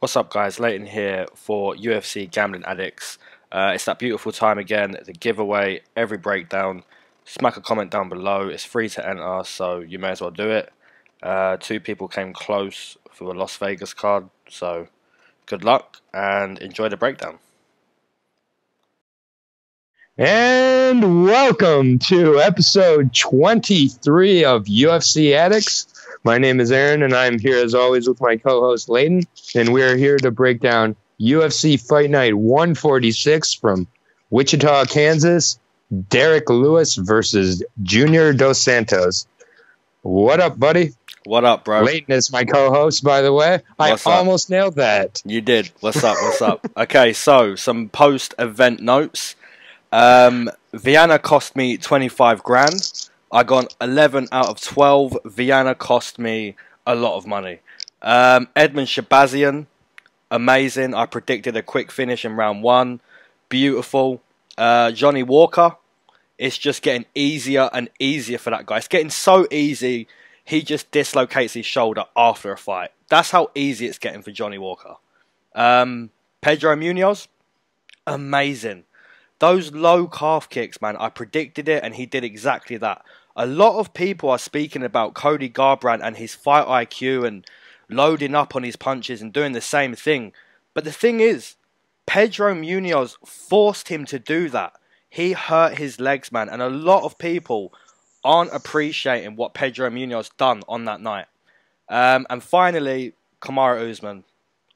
What's up, guys? Leyton here for UFC Gambling Addicts. It's that beautiful time again, the giveaway, every breakdown. Smack a comment down below. It's free to enter, so you may as well do it. Two people came close for the Las Vegas card, so good luck and enjoy the breakdown. And welcome to episode 23 of UFC Addicts. My name is Aaron, and I'm here as always with my co-host Leyton, and we're here to break down UFC Fight Night 146 from Wichita, Kansas. Derek Lewis versus Junior Dos Santos. What up, buddy? What up, bro? Leyton is my co-host, by the way. What's I up? almost nailed that. You did. What's up? What's up? Okay, so some post-event notes. Viana cost me 25 grand. I got 11 out of 12. Viana cost me a lot of money. Edmund Shabazian, amazing. I predicted a quick finish in round 1. Beautiful. Johnny Walker, it's just getting easier and easier for that guy. It's getting so easy, he just dislocates his shoulder after a fight. That's how easy it's getting for Johnny Walker. Pedro Munoz, amazing. Those low calf kicks, man, I predicted it and he did exactly that. A lot of people are speaking about Cody Garbrandt and his fight IQ and loading up on his punches and doing the same thing. But the thing is, Pedro Munoz forced him to do that. He hurt his legs, man. And a lot of people aren't appreciating what Pedro Munoz done on that night. And finally, Kamaru Usman.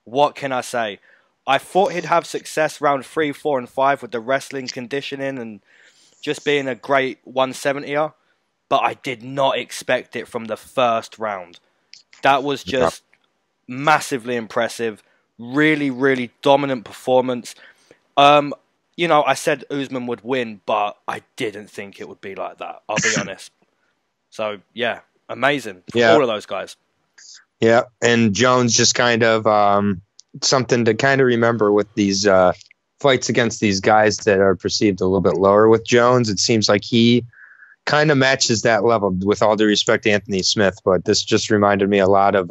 What can I say? I thought he'd have success round 3, 4, and 5 with the wrestling conditioning and just being a great 170er. But I did not expect it from the first round. That was just massively impressive. Really, really dominant performance. You know, I said Usman would win, but I didn't think it would be like that. I'll be honest. So, yeah, amazing. All of those guys. Yeah, and Jones just kind of something to kind of remember with these fights against these guys that are perceived a little bit lower with Jones. It seems like he kind of matches that level, with all due respect to Anthony Smith, but this just reminded me a lot of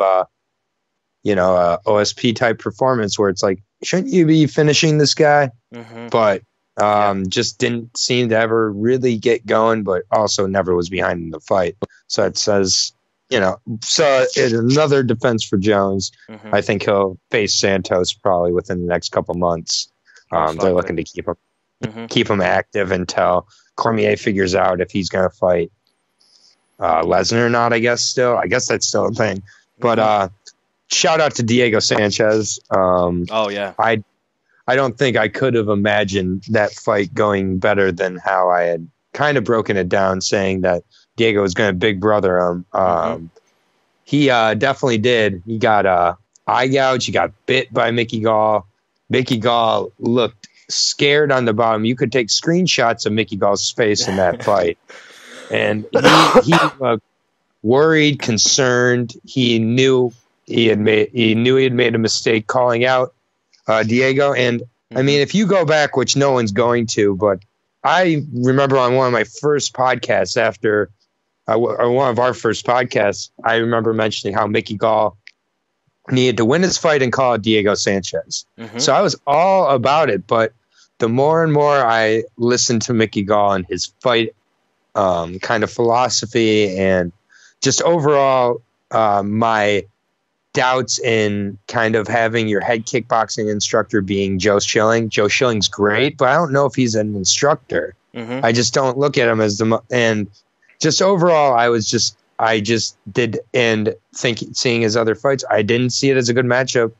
OSP type performance where it's like, shouldn't you be finishing this guy? But just didn't seem to ever really get going, but also never was behind in the fight. So it says, so another defense for Jones. I think he'll face Santos probably within the next couple months. They're looking to keep him active until Cormier figures out if he's going to fight Lesnar or not. I guess that's still a thing. But shout out to Diego Sanchez. Oh yeah. I don't think I could have imagined that fight going better than how I had kind of broken it down, saying that Diego was going to big brother him. He definitely did. He got eye gouge. He got bit by Mickey Gall. Mickey Gall looked scared on the bottom. You could take screenshots of Mickey Gall's face in that fight. And he looked worried, concerned. He knew he had made a mistake calling out Diego. And I mean, if you go back, which no one's going to, but I remember on one of my first podcasts one of our first podcasts, I remember mentioning how Mickey Gall needed to win his fight and call out Diego Sanchez. So I was all about it, but the more and more I listened to Mickey Gall and his fight kind of philosophy and just overall my doubts in kind of having your head kickboxing instructor being Joe Schilling. Joe Schilling's great, but I don't know if he's an instructor. I just don't look at him as and just overall, I just did, and seeing his other fights, I didn't see it as a good matchup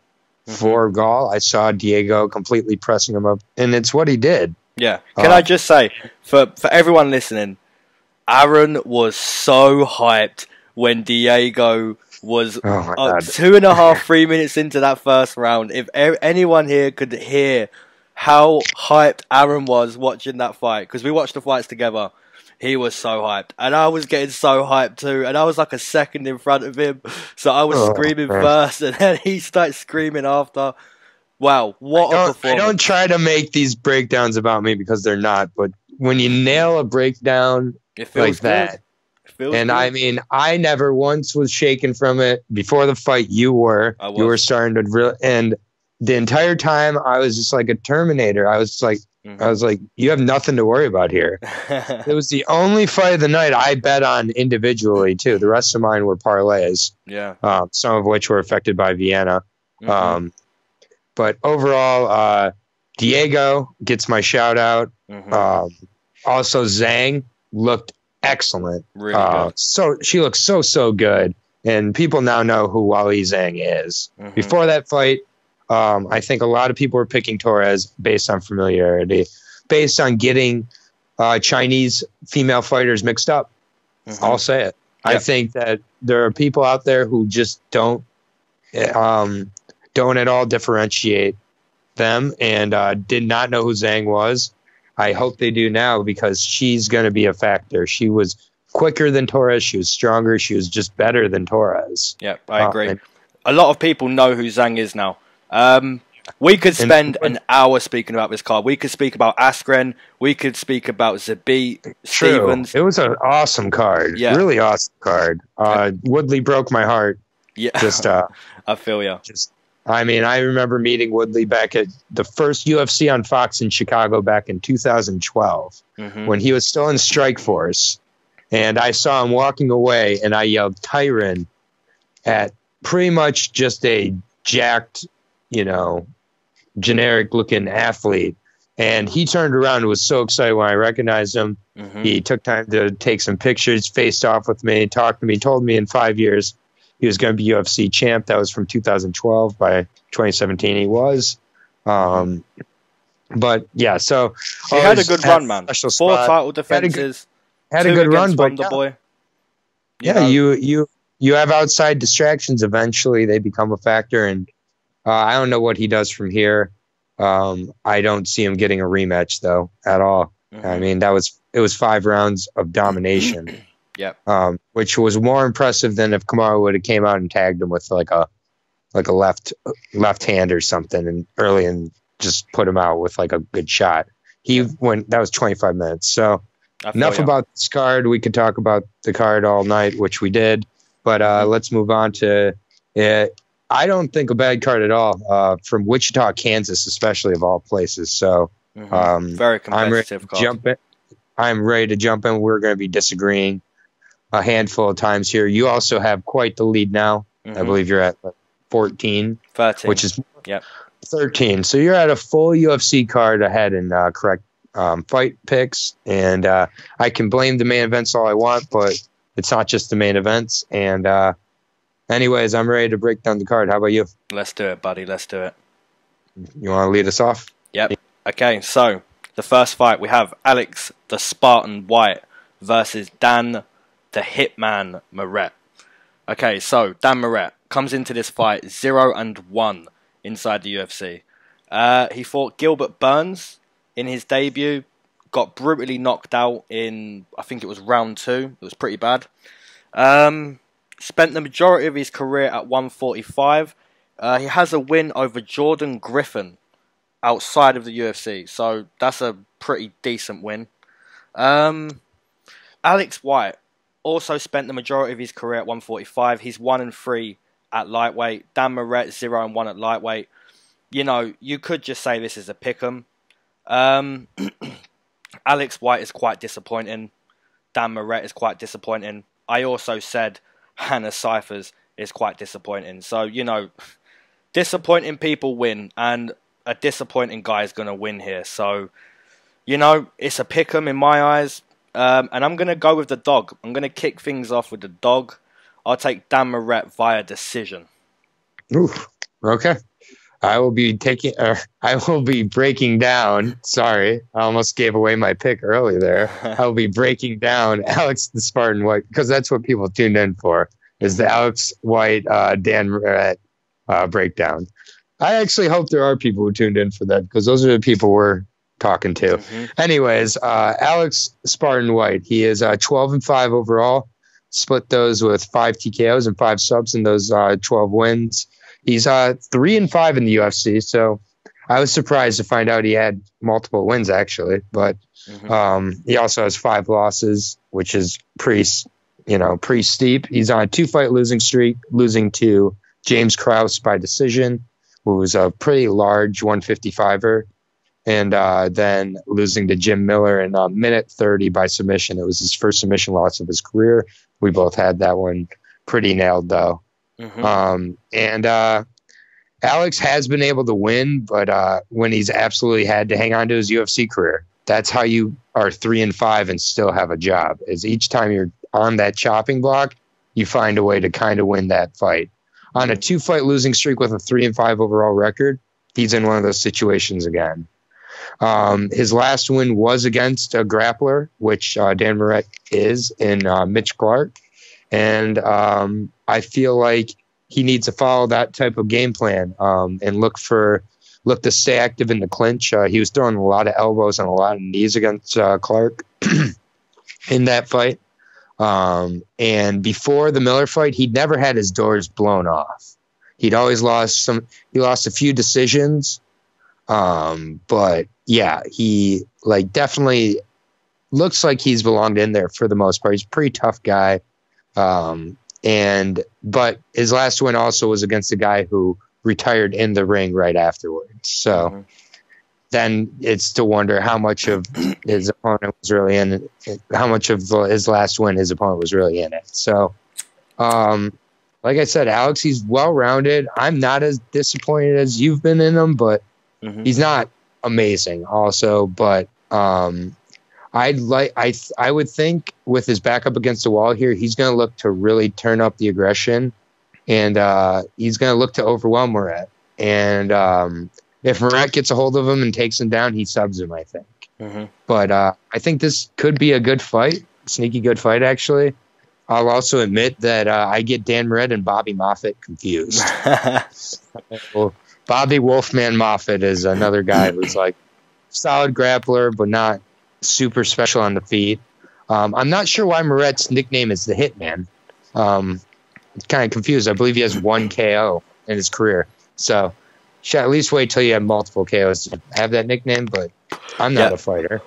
for Gall. I saw Diego completely pressing him up, and it's what he did. Yeah. Can I just say, for everyone listening, Aaron was so hyped when Diego was 2.5, 3 minutes into that first round. If anyone here could hear how hyped Aaron was watching that fight, because we watched the fights together, he was so hyped. And I was getting so hyped too. And I was like a second in front of him. So I was screaming first, and then he started screaming after. Wow, what a performance. I don't try to make these breakdowns about me because they're not. But when you nail a breakdown like that, Feels And good. I mean, I never once was shaken from it. Before the fight, you were. You were starting to and the entire time I was just like a Terminator. I was like, you have nothing to worry about here. It was the only fight of the night I bet on individually too. The rest of mine were parlays. Yeah. Some of which were affected by Vienna. But overall, Diego gets my shout out. Also, Zhang looked excellent. Really good. So she looks so good. And people now know who Wally Zhang is. Before that fight, I think a lot of people were picking Torres based on familiarity, based on getting Chinese female fighters mixed up. I'll say it. Yep. I think that there are people out there who just don't at all differentiate them and did not know who Zhang was. I hope they do now because she's going to be a factor. She was quicker than Torres. She was stronger. She was just better than Torres. Yeah, I agree. A lot of people know who Zhang is now. We could spend an hour speaking about this card. We could speak about Askren. We could speak about Zabit, Stevens. It was an awesome card. Yeah. Really awesome card. Woodley broke my heart. Yeah. Just, I feel you. I mean, I remember meeting Woodley back at the first UFC on Fox in Chicago back in 2012 when he was still in Strikeforce. And I saw him walking away and I yelled Tyron at pretty much just a jacked, generic looking athlete. And he turned around and was so excited when I recognized him. He took time to take some pictures, faced off with me, talked to me, told me in 5 years he was going to be UFC champ. That was from 2012. By 2017, he was. But yeah, so he had a good run, man. 4 title defenses. Had a good run, but the boy. You have outside distractions. Eventually, they become a factor, and I don't know what he does from here. I don't see him getting a rematch though at all. I mean, it was 5 rounds of domination. Which was more impressive than if Kamaru would have came out and tagged him with like a left hand or something and early and just put him out with like a good shot. That was 25 minutes. So enough about this card. We could talk about the card all night, which we did, but let's move on to it. I don't think a bad card at all from Wichita, Kansas, especially of all places. So very competitive card. I'm ready to jump in. We're going to be disagreeing a handful of times here. You also have quite the lead now. I believe you're at 13, which is 13. So you're at a full UFC card ahead in correct fight picks. And I can blame the main events all I want, but it's not just the main events. And anyways, I'm ready to break down the card. How about you? Let's do it, buddy. Let's do it. You want to lead us off? Yep. Okay, so the first fight, we have Alex the Spartan White versus Dan the Hitman Moret. Okay, so Dan Moret comes into this fight 0-1 inside the UFC. He fought Gilbert Burns in his debut, got brutally knocked out in, I think it was round 2. It was pretty bad. Spent the majority of his career at 145. He has a win over Jordan Griffin outside of the UFC, so that's a pretty decent win. Alex White also spent the majority of his career at 145. He's 1-3 at lightweight. Dan Moret 0-1 at lightweight. You could just say this is a pick'em. Alex White is quite disappointing. Dan Moret is quite disappointing. I also said Hannah Cyphers is quite disappointing. So, disappointing people win, and a disappointing guy is going to win here. So, it's a pick'em in my eyes. And I'm going to go with the dog. I'm going to kick things off with the dog. I'll take Dan Moret via decision. Oof. Okay. I will be breaking down. Sorry, I almost gave away my pick early there. I will be breaking down Alex the Spartan White because that's what people tuned in for, is the Alex White Dan Moret breakdown. I actually hope there are people who tuned in for that because those are the people we're talking to. Anyways, Alex Spartan White, he is 12-5 overall. Split those with 5 TKOs and 5 subs in those 12 wins. He's 3-5 in the UFC, so I was surprised to find out he had multiple wins actually. But he also has 5 losses, which is pretty pretty steep. He's on a 2-fight losing streak, losing to James Krause by decision, who was a pretty large 155er, and then losing to Jim Miller in minute 30 by submission. It was his first submission loss of his career. We both had that one pretty nailed, though. And Alex has been able to win, but when he's absolutely had to hang on to his UFC career. That's how you are 3-5 and still have a job, is each time you're on that chopping block, you find a way to kind of win that fight. On a 2-fight losing streak with a 3-5 overall record, he's in one of those situations again. His last win was against a grappler, which Dan Moret is, in Mitch Clark. And I feel like he needs to follow that type of game plan and look to stay active in the clinch. He was throwing a lot of elbows and a lot of knees against Clark in that fight. And before the Miller fight, he'd never had his doors blown off. He'd always lost he lost a few decisions. But yeah, he definitely looks like he's belonged in there for the most part. He's a pretty tough guy. But his last win also was against a guy who retired in the ring right afterwards. So then it's to wonder how much of his opponent was really in it, how much of his last win his opponent was really in it. So, like I said, Alex, he's well-rounded. I'm not as disappointed as you've been in him, but he's not amazing also. But I would think with his back up against the wall here, he's going to look to really turn up the aggression, and he's going to look to overwhelm Moret. And if Moret gets a hold of him and takes him down, he subs him, I think. But I think this could be a good fight, sneaky good fight, actually. I'll also admit that I get Dan Moret and Bobby Moffett confused. Bobby Wolfman Moffett is another guy who's solid grappler, but not super special on the feet. I'm not sure why Moret's nickname is the Hitman. I'm kind of confused. I believe he has 1 KO in his career. So should at least wait till you have multiple KOs to have that nickname, but I'm not a fighter.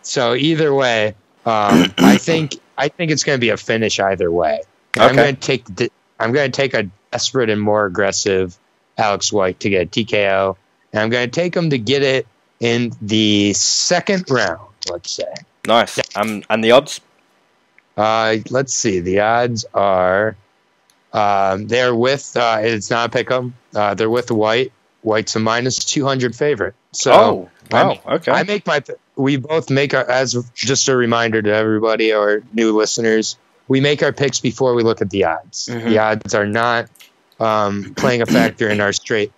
So either way, I think it's going to be a finish either way. Okay. I'm going to take a desperate and more aggressive Alex White to get a TKO, and I'm going to take him to get it in the second round, let's say. Nice. And the odds? Let's see. The odds are they're with it's not a pick'em. They're with the White. White's a -200 favorite. So wow. Okay. We both make our, as just a reminder to everybody or new listeners, we make our picks before we look at the odds. The odds are not playing a factor in our straight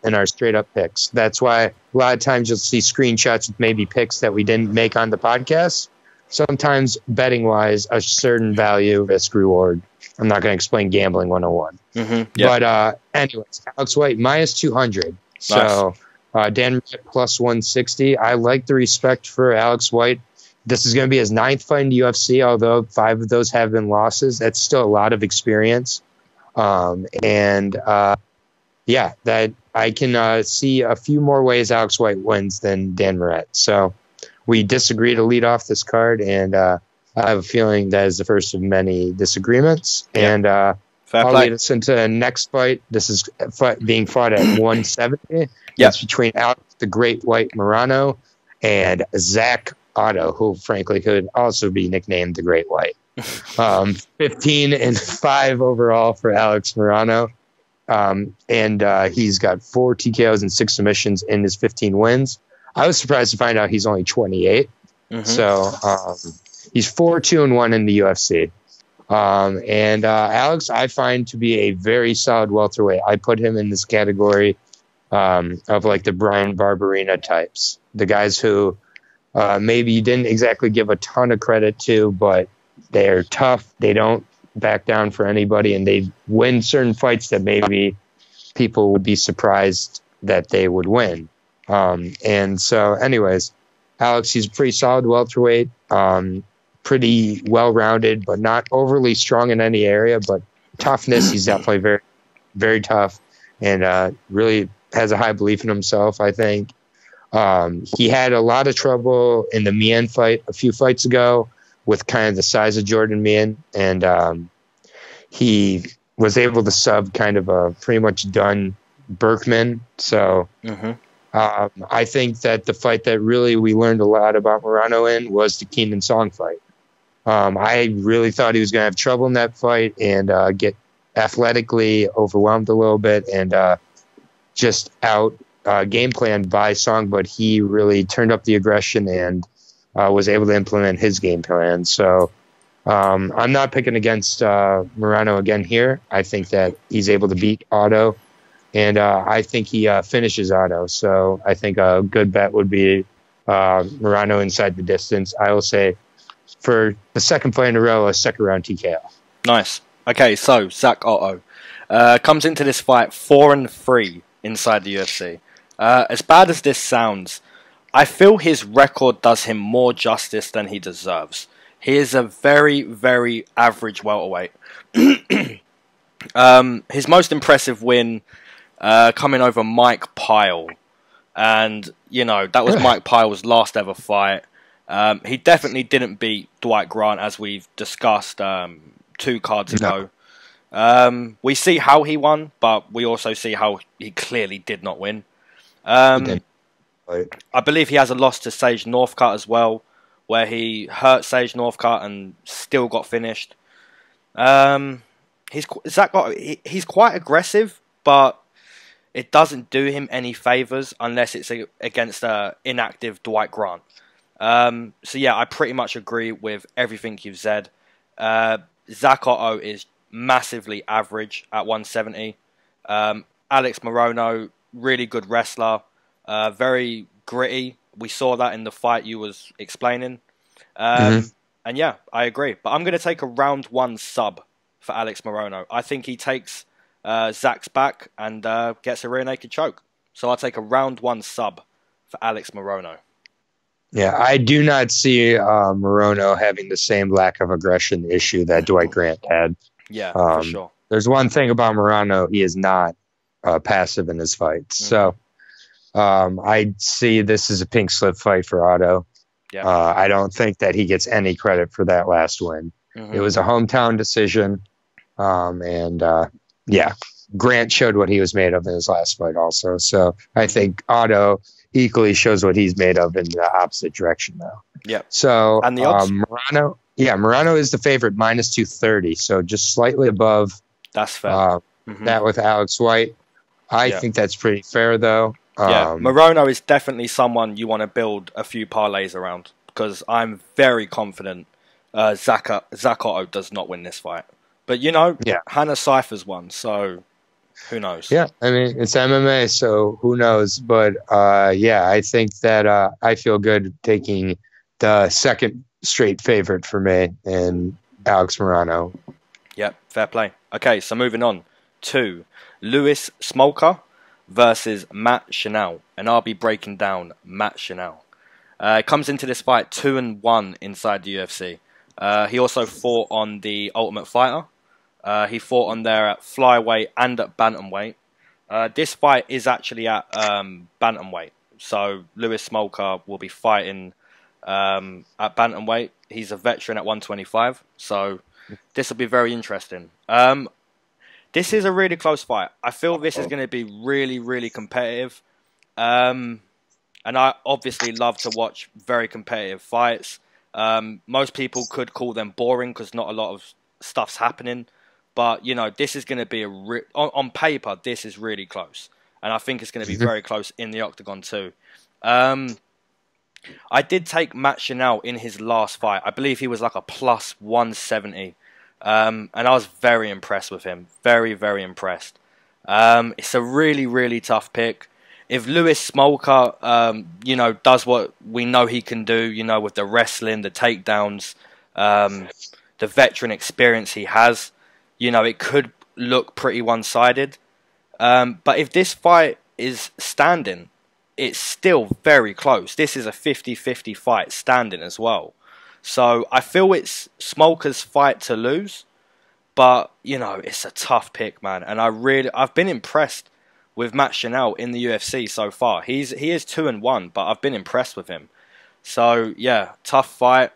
up picks. That's why a lot of times you'll see screenshots with maybe picks that we didn't make on the podcast. Sometimes betting wise, a certain value, risk reward. I'm not going to explain gambling 101. But anyways, Alex White -200. So Dan +160. I like the respect for Alex White. This is going to be his 9th fight in the UFC, although 5 of those have been losses. That's still a lot of experience. That I can see a few more ways Alex White wins than Dan Moret. So we disagree to lead off this card, and I have a feeling that is the first of many disagreements. And I'll lead us into the next fight. This is being fought at 170. It's between Alex the Great White Morono and Zach Ottow, who frankly could also be nicknamed the Great White. 15-5 overall for Alex Morono. He's got 4 TKOs and 6 submissions in his 15 wins. I was surprised to find out he's only 28. So he's 4-2-1 in the UFC. Alex, I find to be a very solid welterweight. I put him in this category of like the Brian Barberina types, the guys who maybe you didn't exactly give a ton of credit to, but they're tough. They don't back down for anybody, and they win certain fights that maybe people would be surprised that they would win. Anyways, Alex, he's a pretty solid welterweight, pretty well-rounded, but not overly strong in any area. But toughness, he's definitely very, very tough, and really has a high belief in himself, I think. He had a lot of trouble in the Mien fight a few fights ago, with kind of the size of Jordan Meehan, and he was able to sub kind of a pretty much done Berkman. So I think that the fight that really we learned a lot about Morono in was the Keenan Song fight. I really thought he was going to have trouble in that fight and get athletically overwhelmed a little bit and just out game planned by Song, but he really turned up the aggression and was able to implement his game plan. So I'm not picking against Morono again here. I think that he's able to beat Ottow, and I think he finishes Ottow. So I think a good bet would be Morono inside the distance. I will say for the second fight in a row, a second round TKO. Nice. Okay, so Zach Ottow comes into this fight 4-3 inside the UFC. As bad as this sounds, I feel his record does him more justice than he deserves. He is a very, very average welterweight. His most impressive win coming over Mike Pyle. And, you know, that was Mike Pyle's last ever fight. He definitely didn't beat Dwight Grant, as we've discussed 2 cards ago. We see how he won, but we also see how he clearly did not win. I believe he has a loss to Sage Northcutt as well, where he hurt Sage Northcutt and still got finished. He's quite aggressive, but it doesn't do him any favours unless it's against inactive Dwight Grant. So yeah, I pretty much agree with everything you've said. Zach Ottow is massively average at 170. Alex Morono, really good wrestler, very gritty. We saw that in the fight you was explaining. And yeah, I agree. But I'm going to take a round 1 sub for Alex Morono. I think he takes Zach's back and gets a rear naked choke. So I'll take a round 1 sub for Alex Morono. Yeah, I do not see Morono having the same lack of aggression issue that Dwight Grant had. Yeah, for sure. There's one thing about Morono, he is not passive in his fights. So I see this as a pink slip fight for Ottow. Yeah. I don't think that he gets any credit for that last win. It was a hometown decision. Yeah, Grant showed what he was made of in his last fight also. So I think Ottow equally shows what he's made of in the opposite direction now. Yeah. So and the odds? Morono is the favorite, -230. So just slightly above. That's fair. That with Alex White. I think that's pretty fair, though. Yeah, Morono is definitely someone you want to build a few parlays around, because I'm very confident Zach Ottow does not win this fight. But, you know, Hannah Cypher's won, so who knows? Yeah, I mean, it's MMA, so who knows? But, yeah, I think that I feel good taking the second straight favorite for me in Alex Morono. Yep, fair play. Okay, so moving on to Louis Smolka versus Matt Schnell, and I'll be breaking down Matt Schnell. Comes into this fight 2-1 inside the UFC. He also fought on the Ultimate Fighter. He fought on there at flyweight and at bantamweight. This fight is actually at bantamweight, so Louis Smolka will be fighting at bantamweight. He's a veteran at 125, so this will be very interesting. This is a really close fight. I feel this is going to be really, really competitive. And I obviously love to watch very competitive fights. Most people could call them boring because not a lot of stuff's happening. But, you know, this is going to be on paper, this is really close. And I think it's going to be very close in the octagon too. I did take Matt Schnell in his last fight. I believe he was like a +170. And I was very impressed with him. Very, very impressed. It's a really, really tough pick. If Louis Smolka, you know, does what we know he can do, you know, with the wrestling, the takedowns, the veteran experience he has, you know, it could look pretty one-sided. But if this fight is standing, it's still very close. This is a 50-50 fight standing as well. So I feel it's Smolka's fight to lose, but you know, it's a tough pick, man. And I've been impressed with Matt Schnell in the UFC so far. He is 2-1, but I've been impressed with him. So yeah, tough fight.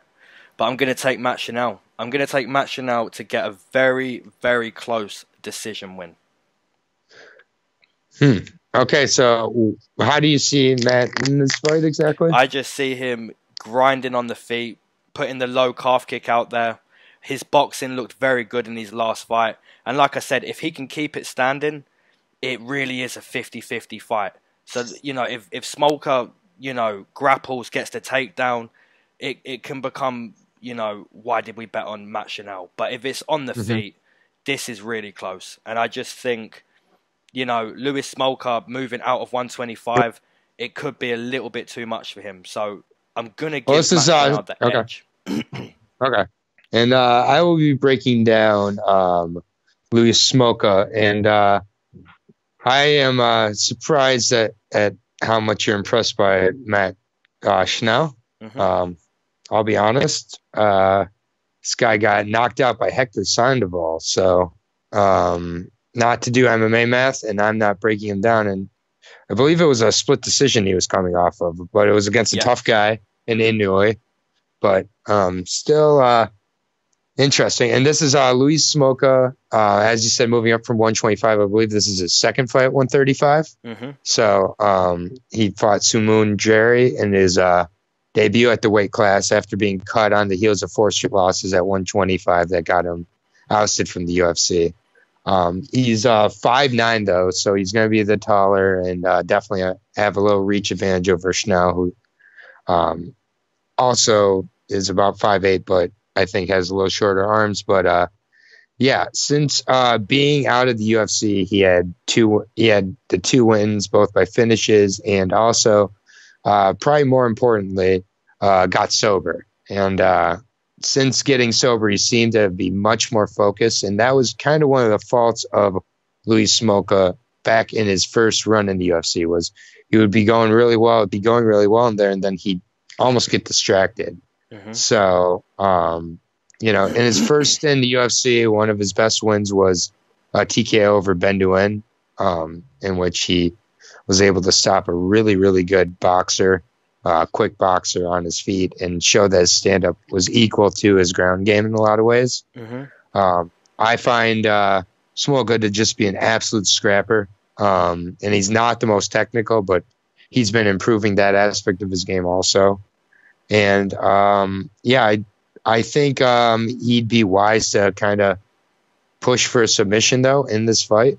but I'm going to take Matt Schnell. I'm going to take Matt Schnell to get a very, very close decision win. Okay, so how do you see Matt in this fight exactly? I just see him grinding on the feet, putting the low calf kick out there. His boxing looked very good in his last fight. And like I said, if he can keep it standing, it really is a 50-50 fight. So, you know, if Smolka, you know, grapples, gets the takedown, it can become, you know, why did we bet on Matt Schnell? But if it's on the feet, this is really close. And I just think, you know, Louis Smolka moving out of 125, it could be a little bit too much for him. So I'm going to give Matt Schnell the edge. Okay. And I will be breaking down Louis Smolka. And I am surprised at how much you're impressed by Matt Schnell. I'll be honest. This guy got knocked out by Hector Sandoval. So not to do MMA math, and I'm not breaking him down. And I believe it was a split decision he was coming off of, but it was against a tough guy in Illinois. But still interesting. And this is Louis Smolka, as you said, moving up from 125. I believe this is his second fight at 135. So he fought Sumun Jerry in his debut at the weight class after being cut on the heels of 4 straight losses at 125 that got him ousted from the UFC. He's 5'9", though, so he's going to be the taller and definitely have a little reach advantage over Schnell, who also is about 5'8", but I think has a little shorter arms. But since being out of the UFC, he had the 2 wins, both by finishes, and also probably more importantly, got sober. And since getting sober, he seemed to be much more focused, and that was kind of one of the faults of Louis Smolka back in his first run in the UFC. Was he would be going really well, in there, and then he'd almost get distracted. So, you know, in his first stint in the UFC, one of his best wins was a TKO over Ben Nguyen, in which he was able to stop a really, really good boxer, quick boxer on his feet, and show that his stand-up was equal to his ground game in a lot of ways. I find Smolka to just be an absolute scrapper, and he's not the most technical, but he's been improving that aspect of his game also. And I think he'd be wise to kind of push for a submission, though, in this fight.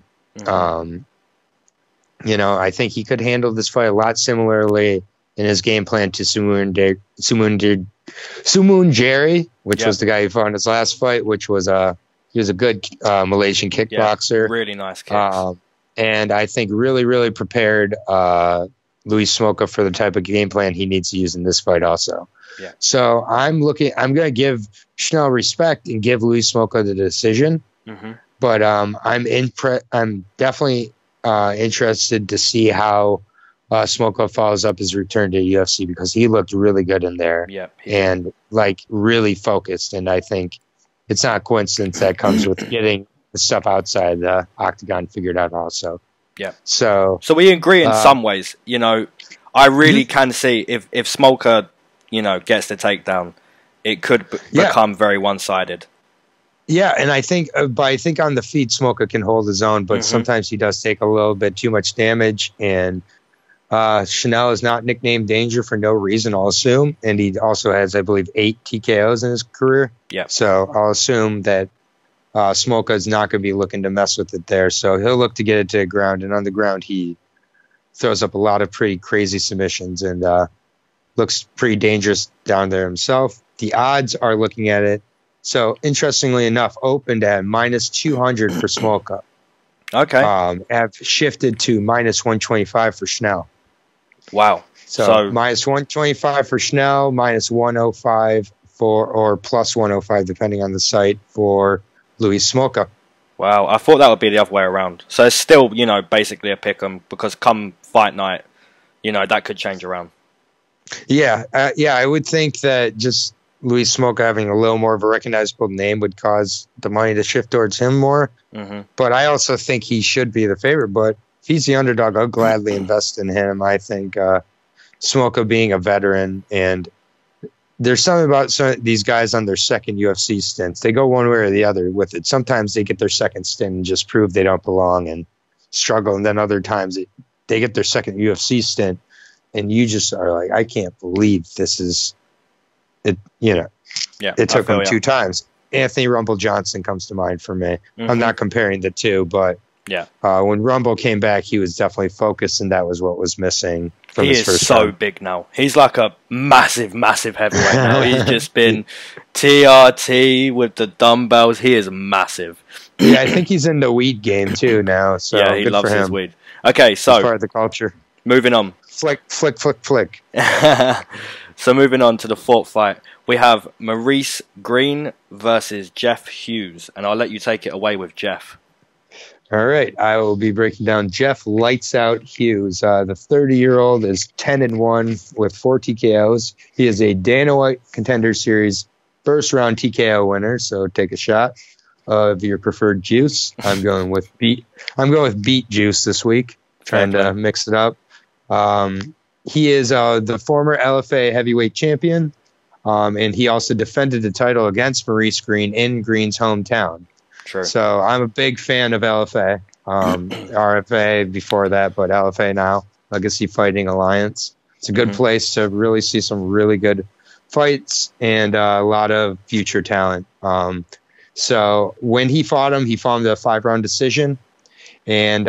You know, I think he could handle this fight a lot similarly in his game plan to Sumun Jerry, which was the guy who fought in his last fight, which was he was a good Malaysian kickboxer. Really nice kicks. And I think really, really prepared Louis Smolka for the type of game plan he needs to use in this fight also. So I'm going to give Schnell respect and give Louis Smolka the decision. But I'm definitely interested to see how Smolka follows up his return to UFC, because he looked really good in there and like really focused. And I think it's not a coincidence that comes with getting the stuff outside the octagon figured out also. So we agree in some ways. You know, I really can see if Smolka, you know, gets the takedown, it could become very one-sided. Yeah, and I think on the feet, Smolka can hold his own, but sometimes he does take a little bit too much damage. And Schnell is not nicknamed Danger for no reason, I'll assume. And he also has, I believe, 8 TKOs in his career. So I'll assume that Smolka is not going to be looking to mess with it there. So he'll look to get it to the ground. And on the ground, he throws up a lot of pretty crazy submissions and looks pretty dangerous down there himself. The odds are looking at it. So interestingly enough, opened at -200 for Smolka. Have shifted to -125 for Schnell. Wow. So -125 for Schnell, -105 or +105, depending on the site, for Louis Smolka. Wow. I thought that would be the other way around. So it's still, you know, basically a pick 'em, because come fight night, you know, that could change around. I would think that just Louis Smolka having a little more of a recognizable name would cause the money to shift towards him more. But I also think he should be the favorite. But if he's the underdog, I'll gladly invest in him. I think Smolka, being a veteran and there's something about these guys on their second UFC stints. They go one way or the other with it. Sometimes they get their second stint and just prove they don't belong and struggle. And then other times they get their second UFC stint and you just are like, I can't believe this is it. It took them 2 times. Anthony Rumble Johnson comes to mind for me. I'm not comparing the two, but when Rumble came back, he was definitely focused, and that was what was missing from his first so time. big now. He's like a massive, massive heavyweight now. He's just been TRT with the dumbbells. He is massive. Yeah, I think he's in the weed game too now. So yeah, he good loves for him. his weed. Okay, so it's part of the culture. Moving on. Flick, flick, flick, flick. So moving on to the 4th fight, we have Maurice Greene versus Jeff Hughes, and I'll let you take it away with Jeff. All right, I will be breaking down Jeff Lights Out Hughes. The 30-year-old is 10-1 with 4 TKOs. He is a Dana White Contender Series first-round TKO winner. So take a shot of your preferred juice. I'm going with beet juice this week. Trying to mix it up. He is the former LFA heavyweight champion, and he also defended the title against Maurice Greene in Greene's hometown. Sure. So I'm a big fan of LFA, RFA before that, but LFA now, Legacy Fighting Alliance. It's a good place to really see some really good fights and a lot of future talent. So when he fought him with a 5-round decision. And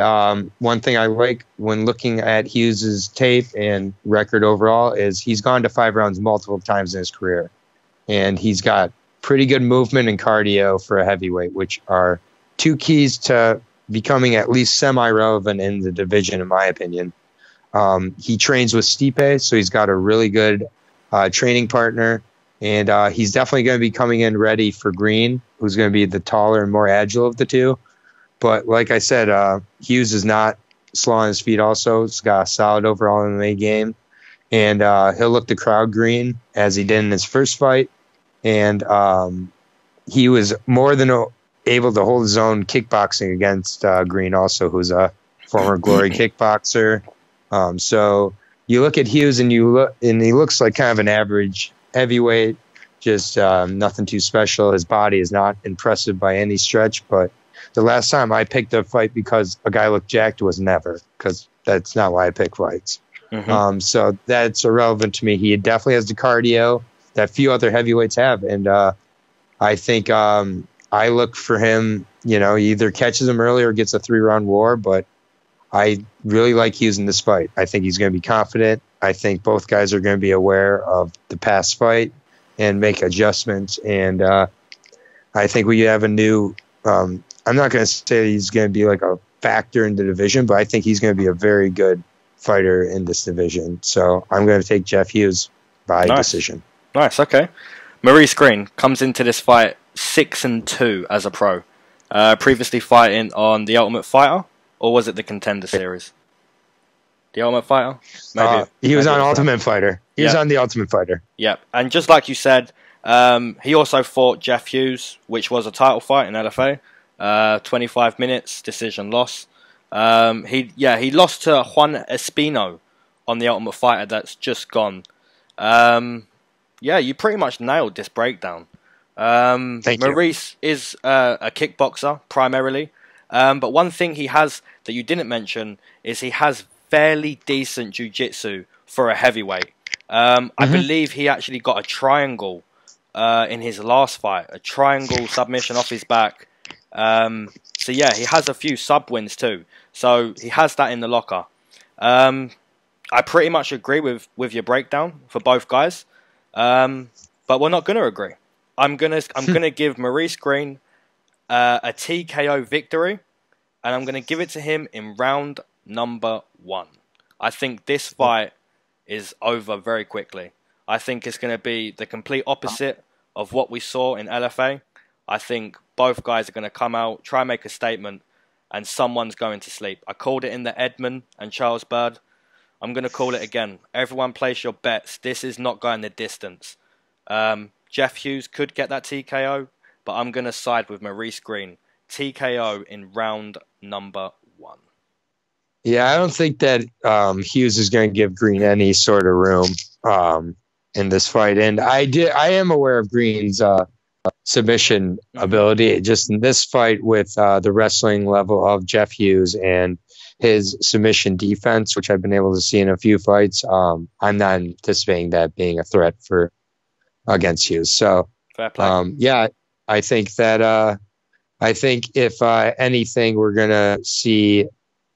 one thing I like when looking at Hughes's tape and record overall is he's gone to 5 rounds multiple times in his career. And he's got pretty good movement and cardio for a heavyweight, which are 2 keys to becoming at least semi-relevant in the division, in my opinion. He trains with Stipe, so he's got a really good training partner. And he's definitely going to be coming in ready for Greene, who's going to be the taller and more agile of the two. But like I said, Hughes is not slow on his feet also. He's got a solid overall MMA game. And he'll look to crowd Greene as he did in his first fight. And he was more than able to hold his own kickboxing against Greene also, who's a former Glory kickboxer. So you look at Hughes and he looks like kind of an average heavyweight, just nothing too special. His body is not impressive by any stretch, but the last time I picked a fight because a guy looked jacked was never, because that's not why I pick fights. So that's irrelevant to me. He definitely has the cardio that few other heavyweights have. And I think I look for him, he either catches him early or gets a 3-round war, but I really like Hughes in this fight. I think he's going to be confident. I think both guys are going to be aware of the past fight and make adjustments. And I think we have a new I'm not going to say he's going to be like a factor in the division, but I think he's going to be a very good fighter in this division. So I'm going to take Jeff Hughes by decision. Nice, okay. Maurice Greene comes into this fight 6-2 as a pro. Previously fighting on The Ultimate Fighter, or was it the Contender Series? The Ultimate Fighter? Maybe. He was on Ultimate Fighter. He was on The Ultimate Fighter. Yep. And just like you said, he also fought Jeff Hughes, which was a title fight in LFA. 25 minutes, decision loss. He lost to Juan Espino on The Ultimate Fighter that's just gone. You pretty much nailed this breakdown. Maurice is a kickboxer primarily, but one thing he has that you didn't mention is he has fairly decent jiu-jitsu for a heavyweight. I believe he actually got a triangle in his last fight, a triangle submission off his back. He has a few sub wins too, so he has that in the locker. I pretty much agree with your breakdown for both guys, but we're not going to agree. I'm gonna give Maurice Greene a TKO victory, and I'm gonna give it to him in round number 1. I think this fight is over very quickly. I think it's going to be the complete opposite of what we saw in LFA. I think both guys are going to come out, try and make a statement, and someone's going to sleep. I called it in the Edmund and Charles Bird. I'm going to call it again. Everyone place your bets. This is not going the distance. Jeff Hughes could get that TKO, but I'm going to side with Maurice Greene. TKO in round number 1. Yeah, I don't think that Hughes is going to give Greene any sort of room. in this fight. And I am aware of Greene's submission ability. Just in this fight with the wrestling level of Jeff Hughes and his submission defense, which I've been able to see in a few fights, I'm not anticipating that being a threat against Hughes. So, fair play. Yeah, I think that if anything, we're gonna see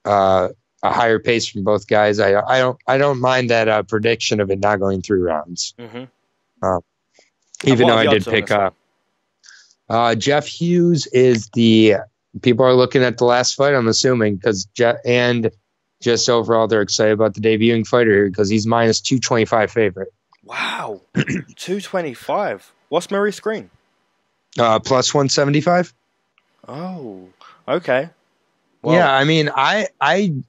a higher pace from both guys. I don't mind that prediction of it not going 3 rounds. Even though I did pick Jeff Hughes is people are looking at the last fight, I'm assuming, and just overall they're excited about the debuting fighter here because he's minus 225 favorite. Wow, 225. What's Maurice Greene? Plus 175. Oh, okay. Well, yeah, I mean, I've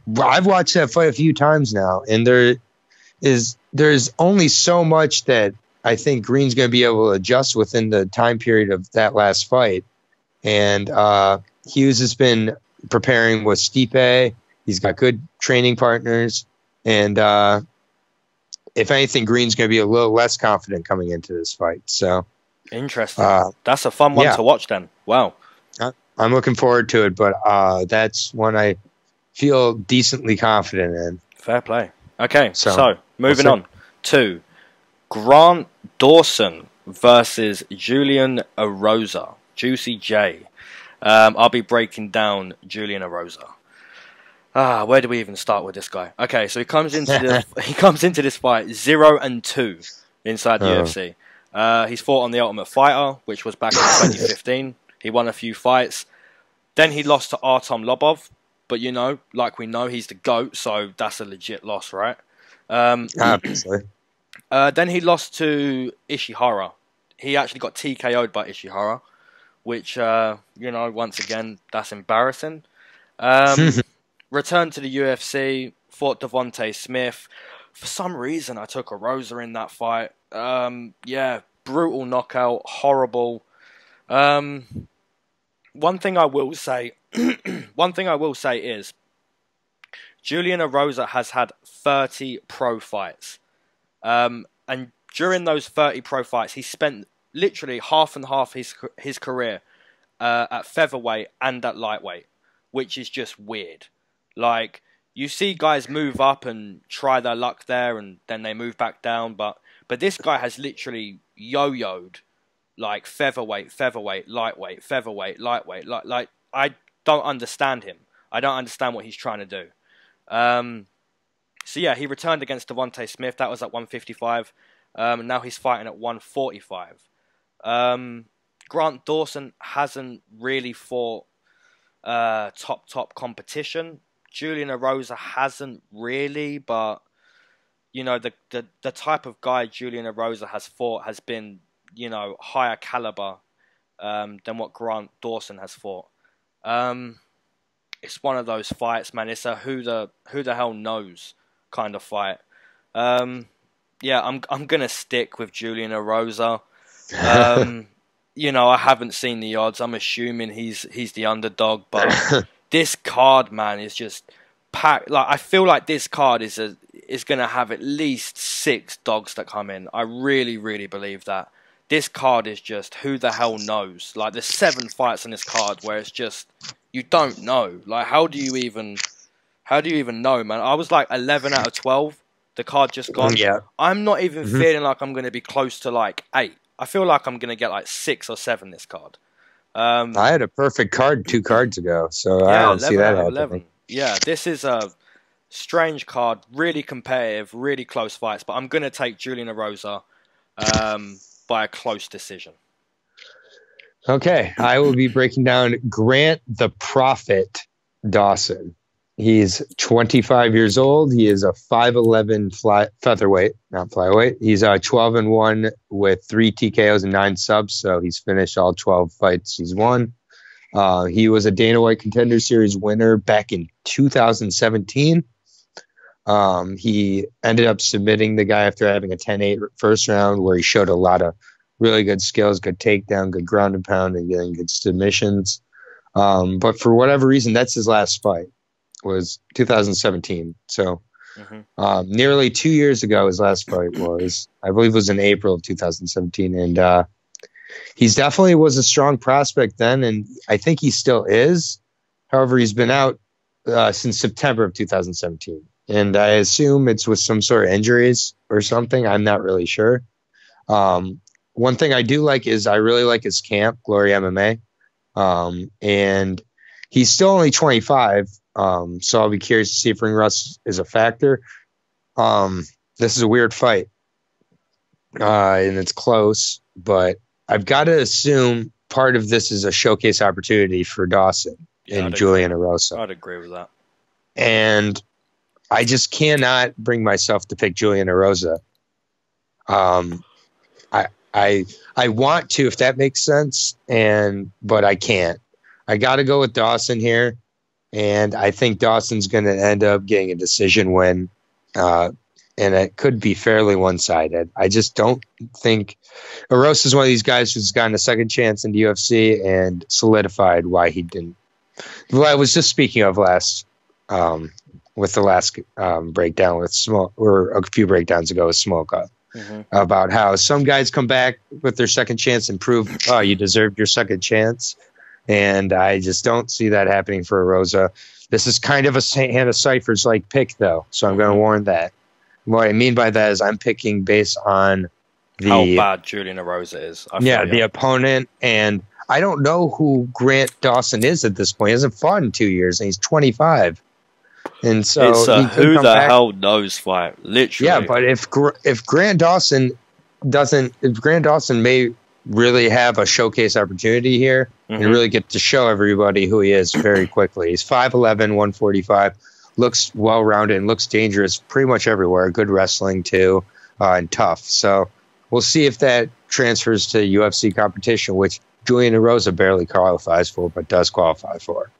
watched that fight a few times now, and there's only so much that I think Greene's going to be able to adjust within the time period of that last fight. And Hughes has been preparing with Stipe. He's got good training partners. And if anything, Greene's going to be a little less confident coming into this fight. So interesting. That's a fun one to watch then. Wow. I'm looking forward to it, but that's one I feel decently confident in. Fair play. Okay, so moving on to Grant Dawson versus Julian Erosa. Juicy J. I'll be breaking down Julian Erosa. Where do we even start with this guy? Okay, so he comes into this fight 0-2 inside the UFC. He's fought on the Ultimate Fighter, which was back in 2015. He won a few fights. Then he lost to Artem Lobov, but like we know, he's the GOAT, so that's a legit loss, right? Obviously. Then he lost to Ishihara. He actually got TKO'd by Ishihara, which, once again, that's embarrassing. Returned to the UFC, fought Devontae Smith. For some reason, I took Erosa in that fight. Brutal knockout, horrible. One thing I will say is Julian Erosa has had 30 pro fights. And during those 30 pro fights, he spent literally half and half his career at featherweight and at lightweight, which is just weird. Like, you see guys move up and try their luck there, and then they move back down, but this guy has literally yo-yoed, like, featherweight, lightweight, featherweight, lightweight. Like I don't understand him. I don't understand what he's trying to do. So yeah, he returned against Devontae Smith. That was at 155. Now he's fighting at 145. Grant Dawson hasn't really fought top competition. Julian Erosa hasn't really, but the type of guy Julian Erosa has fought has been higher caliber than what Grant Dawson has fought. It's one of those fights, man. It's a who the hell knows kind of fight. I'm gonna stick with Julian Erosa. I haven't seen the odds. I'm assuming he's the underdog, but this card, man, is just packed. Like, I feel like this card is gonna have at least 6 dogs that come in. I really, really believe that. This card is just who the hell knows. Like, there's 7 fights on this card where it's just you don't know. Like, how do you even know, man? I was like 11 out of 12. The card just gone. Yeah. I'm not even feeling like I'm gonna be close to like 8. I feel like I'm gonna get like 6 or 7 this card. I had a perfect card 2 cards ago, so I don't see that happening. 11. Yeah, this is a strange card, really competitive, really close fights, but I'm going to take Julian Erosa by a close decision. Okay, I will be breaking down Grant the Prophet Dawson. He's 25 years old. He is a 5'11" featherweight, not flyweight. He's 12-1 with 3 TKOs and 9 subs, so he's finished all 12 fights he's won. He was a Dana White Contender Series winner back in 2017. He ended up submitting the guy after having a 10-8 first round, where he showed a lot of really good skills, good takedown, good ground and pound, and getting good submissions. But for whatever reason, that's his last fight, was 2017. So Nearly 2 years ago, his last fight was, I believe, it was in April of 2017, and he's definitely was a strong prospect then, and I think he still is. However, he's been out since September of 2017, and I assume it's with some sort of injuries or something. I'm not really sure. One thing I do like is I really like his camp, Glory MMA, and he's still only 25, so I'll be curious to see if ring rust is a factor. This is a weird fight, and it's close, but I've got to assume part of this is a showcase opportunity for Dawson and Julian Erosa. I'd agree with that. And I just cannot bring myself to pick Julian Erosa. I want to, if that makes sense, but I can't. I got to go with Dawson here, and I think Dawson's going to end up getting a decision win, and it could be fairly one-sided. I just don't think Erosa is one of these guys who's gotten a second chance in the UFC and solidified why he didn't. Well, I was just speaking of with the last breakdown with or a few breakdowns ago with Smolka. About how some guys come back with their second chance and prove, oh, you deserved your second chance. And I just don't see that happening for Erosa. This is kind of a Hannah Cypher's like pick, though. So I'm going to warn that. What I mean by that is I'm picking based on how bad Julian Erosa is. The opponent. And I don't know who Grant Dawson is at this point. He hasn't fought in 2 years, and he's 25. And so it's a who the hell knows fight, literally. Yeah, but if Grant Dawson may really have a showcase opportunity here and really get to show everybody who he is very quickly. He's 5'11", 145, looks well-rounded and looks dangerous pretty much everywhere. Good wrestling too, and tough. So we'll see if that transfers to UFC competition, which Julian Erosa barely qualifies for, but does qualify for.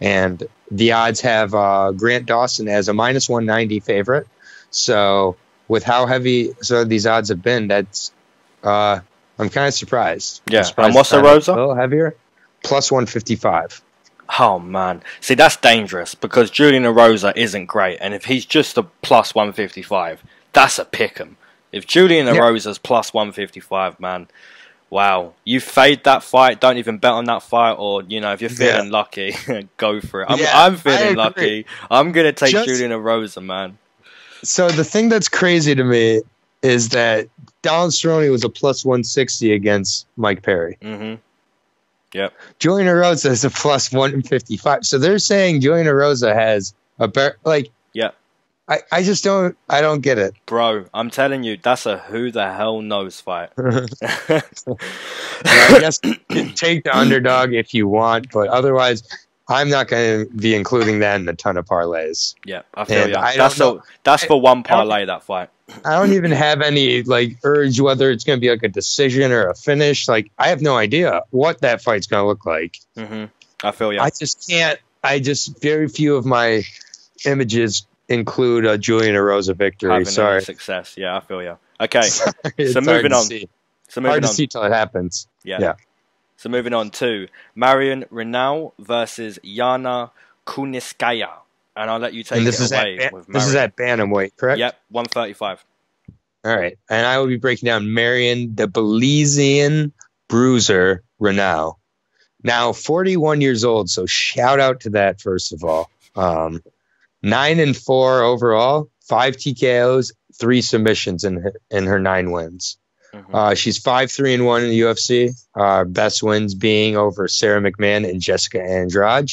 And the odds have Grant Dawson as a minus 190 favorite. So with how heavy these odds have been, that's I'm kind of surprised. Yeah, and what's Erosa? A little heavier, plus 155. Oh man, see that's dangerous because Julian Erosa isn't great, and if he's just a plus 155, that's a pick'em. If Julian Erosa's plus 155, man. Wow, you fade that fight. Don't even bet on that fight, or if you're feeling lucky, go for it. I'm feeling lucky. I'm gonna take Julian Erosa, man. So the thing that's crazy to me is that Donald Cerrone was a plus 160 against Mike Perry. Yep. Julian Erosa is a plus 155. So they're saying Julian Erosa has a better Yeah. I just don't get it. Bro, I'm telling you, that's a who the hell knows fight. I guess take the underdog if you want, but otherwise, I'm not going to be including that in a ton of parlays. Yeah, I feel you. That's for one parlay, that fight. I don't even have any urge whether it's going to be a decision or a finish. I have no idea what that fight's going to look like. I feel you. I just can't. Very few of my images include a Julian Erosa victory. Sorry. Success. Yeah, I feel you. Okay. So moving on. Hard to see till it happens. Yeah. So moving on to Marion Reneau versus Yana Kunitskaya. And I'll let you take it away with Marion. This is at bantamweight, correct? Yep, 135. All right. And I will be breaking down Marion, the Belizean bruiser, Reneau. Now, 41 years old, so shout out to that, first of all. 9-4 overall, 5 TKOs, 3 submissions in her 9 wins. She's 5-3-1 in the UFC. Best wins being over Sarah McMahon and Jessica Andrade,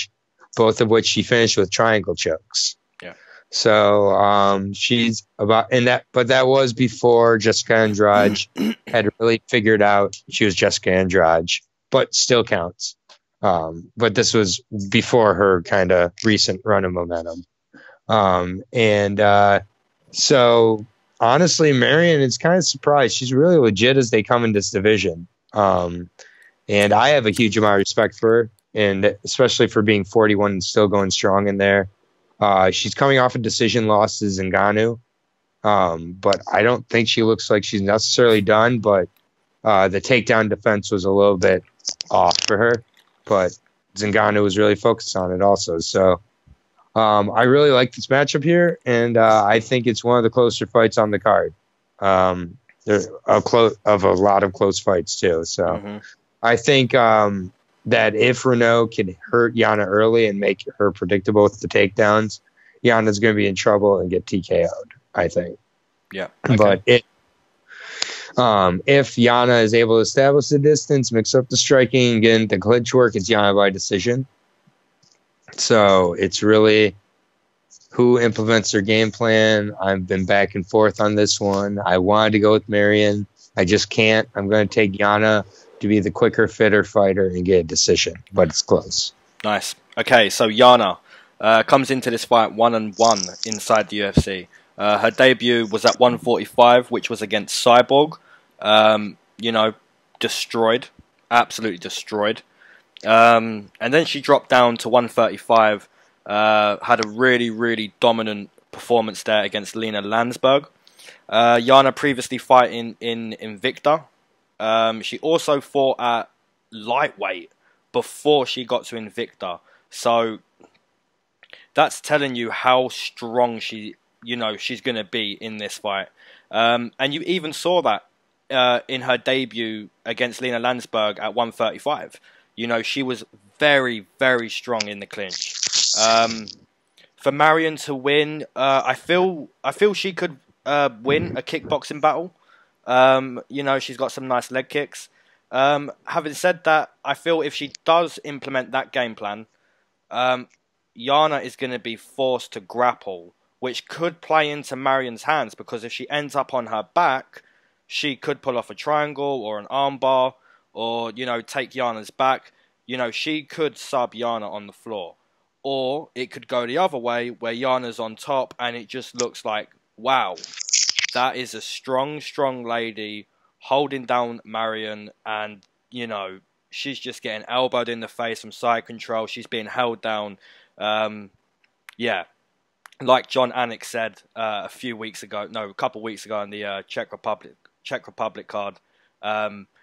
both of which she finished with triangle chokes. Yeah. So she's about in that, but that was before Jessica Andrade had really figured out she was Jessica Andrade, but still counts. But this was before her kind of recent run of momentum. So honestly, Marion is kind of surprised. She's really legit as they come in this division. And I have a huge amount of respect for her, and especially for being 41 and still going strong in there. She's coming off a decision loss to Ngannou. But I don't think she looks like she's necessarily done, but the takedown defense was a little bit off for her, but Ngannou was really focused on it also. So I really like this matchup here, and I think it's one of the closer fights on the card. There's a lot of close fights too. So I think that if Reneau can hurt Yana early and make her predictable with the takedowns, Yana's going to be in trouble and get TKO'd, I think. Yeah. Okay. But if Yana is able to establish the distance, mix up the striking, and get into clinch work, it's Yana by decision. So it's really who implements their game plan. I've been back and forth on this one. I wanted to go with Marion. I just can't. I'm going to take Yana to be the quicker, fitter fighter and get a decision, but it's close. Nice. Okay, so Yana comes into this fight 1-1 inside the UFC. Her debut was at 145, which was against Cyborg. You know, destroyed. Absolutely destroyed. And then she dropped down to 135. Had a really, really dominant performance there against Lena Landsberg. Yana previously fighting in Invicta. She also fought at lightweight before she got to Invicta. So that's telling you how strong she's going to be in this fight. And you even saw that in her debut against Lena Landsberg at 135. You know, she was very, very strong in the clinch. For Marion to win, I feel she could win a kickboxing battle. You know, she's got some nice leg kicks. Having said that, I feel if she does implement that game plan, Yana is going to be forced to grapple, which could play into Marion's hands, because if she ends up on her back, she could pull off a triangle or an armbar, or, you know, take Yana's back. You know, she could sub Yana on the floor. Or it could go the other way, where Yana's on top, and it just looks like, wow, that is a strong, strong lady holding down Marion, and, you know, she's just getting elbowed in the face from side control. She's being held down. Yeah, like John Anik said a couple weeks ago in the Czech Republic card,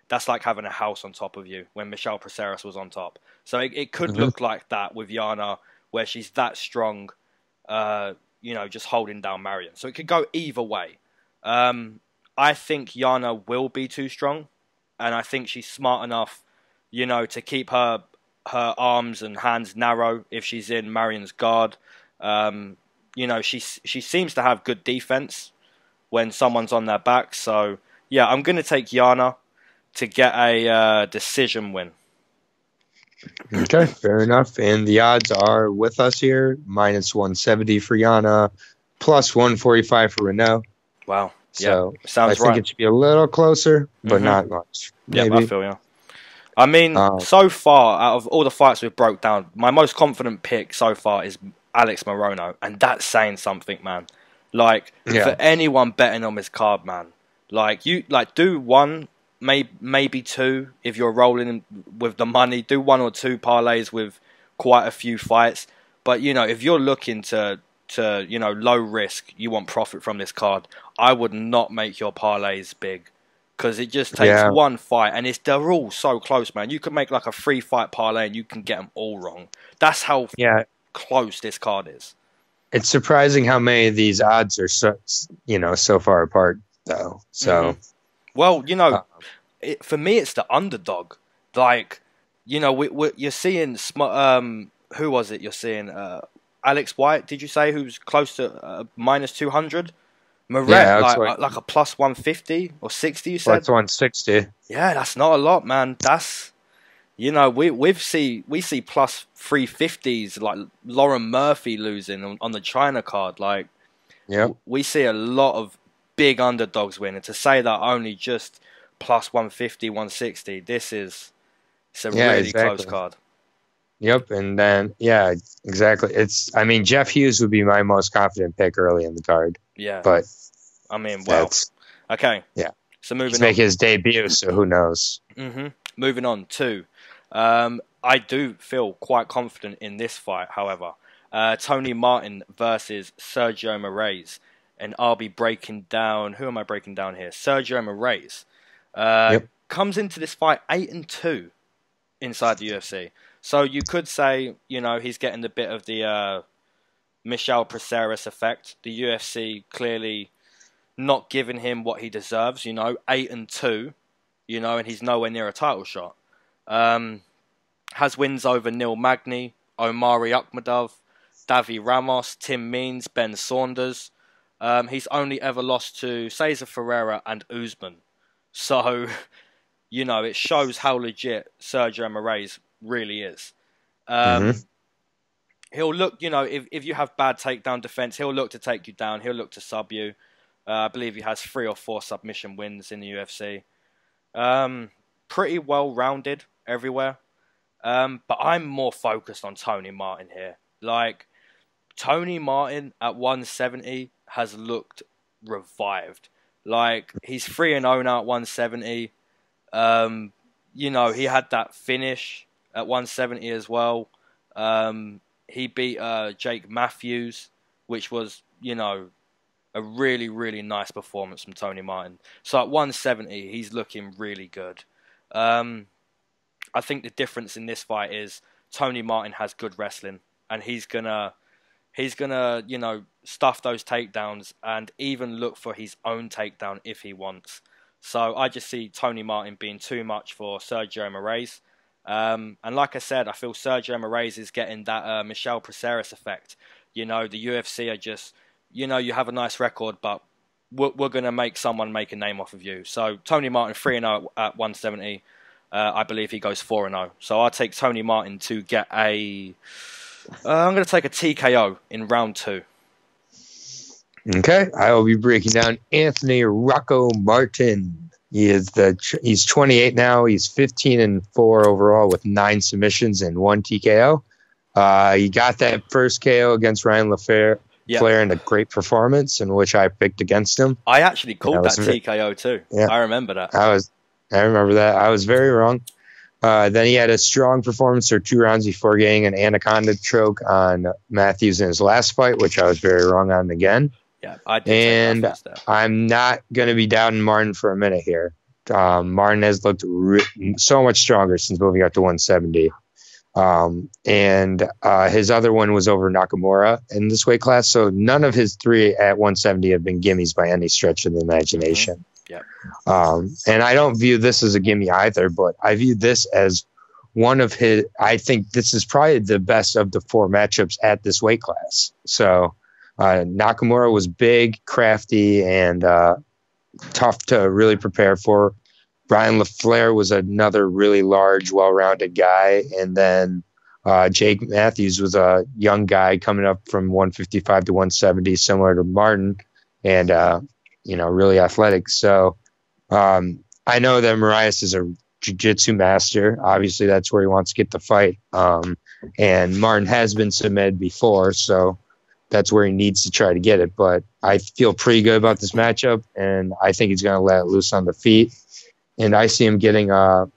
that's like having a house on top of you when Michelle Praceres was on top. So it could look like that with Yana, where she's that strong, you know, just holding down Marion. So it could go either way. I think Yana will be too strong, and I think she's smart enough, you know, to keep her arms and hands narrow if she's in Marion's guard. You know, she seems to have good defense when someone's on their back. So, yeah, I'm going to take Yana to get a decision win. Okay, fair enough. And the odds are with us here, -170 for Yana, +145 for Reneau. Wow. So yeah, sounds I think it should be a little closer, but not much. Yeah, I feel you. I mean, so far, out of all the fights we've broke down, my most confident pick so far is Alex Morono, and that's saying something, man. Like, for anyone betting on this card, man, do one, maybe two, if you're rolling with the money. Do one or two parlays with quite a few fights. But, you know, if you're looking to you know, low risk, you want profit from this card, I would not make your parlays big, because it just takes one fight, and they're all so close, man. You can make like a 3-fight parlay and you can get them all wrong. That's how close this card is. It's surprising how many of these odds are so far apart, though. So, well, you know, for me, it's the underdog. Like, you know, you're seeing who was it? You're seeing Alex White, did you say, who's close to -200? Moret, like a +150 or 60, you said? +160. Yeah, that's not a lot, man. That's, you know, we see +350s, like Lauren Murphy losing on the China card. Like, we see a lot of big underdogs winning. To say that only just +150, 160, it's a really close card. Yep, and then exactly. I mean, Jeff Hughes would be my most confident pick early in the card. Yeah, but I mean, well, okay. Yeah, so moving on. Make his debut, so who knows? Moving on to, I do feel quite confident in this fight. However, Tony Martin versus Sergio Moraes, and I'll be breaking down. Who am I breaking down here? Sergio Moraes comes into this fight 8-2 inside the UFC. So you could say, you know, he's getting a bit of the Michel Praceres effect. The UFC clearly not giving him what he deserves. 8-2. And he's nowhere near a title shot. Has wins over Neil Magny, Omari Akhmedov, Davi Ramos, Tim Means, Ben Saunders. He's only ever lost to Cesar Ferreira and Usman. So, it shows how legit Sergio Moraes really is. He'll look, if you have bad takedown defense, he'll look to take you down. He'll look to sub you. I believe he has 3 or 4 submission wins in the UFC. Pretty well-rounded everywhere. But I'm more focused on Tony Martin here. Like, Tony Martin at 170 has looked revived. Like, he's 3-0 now at 170. He had that finish at 170 as well. He beat Jake Matthews, which was, a really, really nice performance from Tony Martin. So at 170, he's looking really good. I think the difference in this fight is Tony Martin has good wrestling, and he's gonna stuff those takedowns and even look for his own takedown if he wants. So I just see Tony Martin being too much for Sergio Moraes. And like I said, I feel Sergio Moraes is getting that Michel Praceres effect. The UFC are just, you have a nice record, but we're going to make someone make a name off of you. So Tony Martin 3-0 at 170. I believe he goes 4-0. So I'll take Tony Martin to get I'm going to take a TKO in round 2. Okay, I will be breaking down Anthony Rocco Martin. He's 28 now. He's 15-4 overall with 9 submissions and 1 TKO. He got that first KO against Ryan LaFleur in a great performance in which I picked against him. I actually called that TKO too. Yeah. I remember that. I remember that. I was very wrong. Then he had a strong performance for 2 rounds before getting an anaconda choke on Matthews in his last fight, which I was very wrong on again. Yeah, I did. And I'm not going to be doubting Martin for a minute here. Martin has looked so much stronger since moving up to 170. And his other one was over Nakamura in this weight class. So none of his 3 at 170 have been gimmies by any stretch of the imagination. Yeah. And I don't view this as a gimme either, but I view this as one of his. I think this is probably the best of the 4 matchups at this weight class. So Nakamura was big, crafty, and tough to really prepare for. Brian LaFleur was another really large, well-rounded guy. And then Jake Matthews was a young guy coming up from 155 to 170, similar to Martin, and, really athletic. So I know that Moraes is a jiu-jitsu master. Obviously, that's where he wants to get the fight. And Martin has been submitted before, so that's where he needs to try to get it. But I feel pretty good about this matchup, and I think he's going to let it loose on the feet. And I see him getting a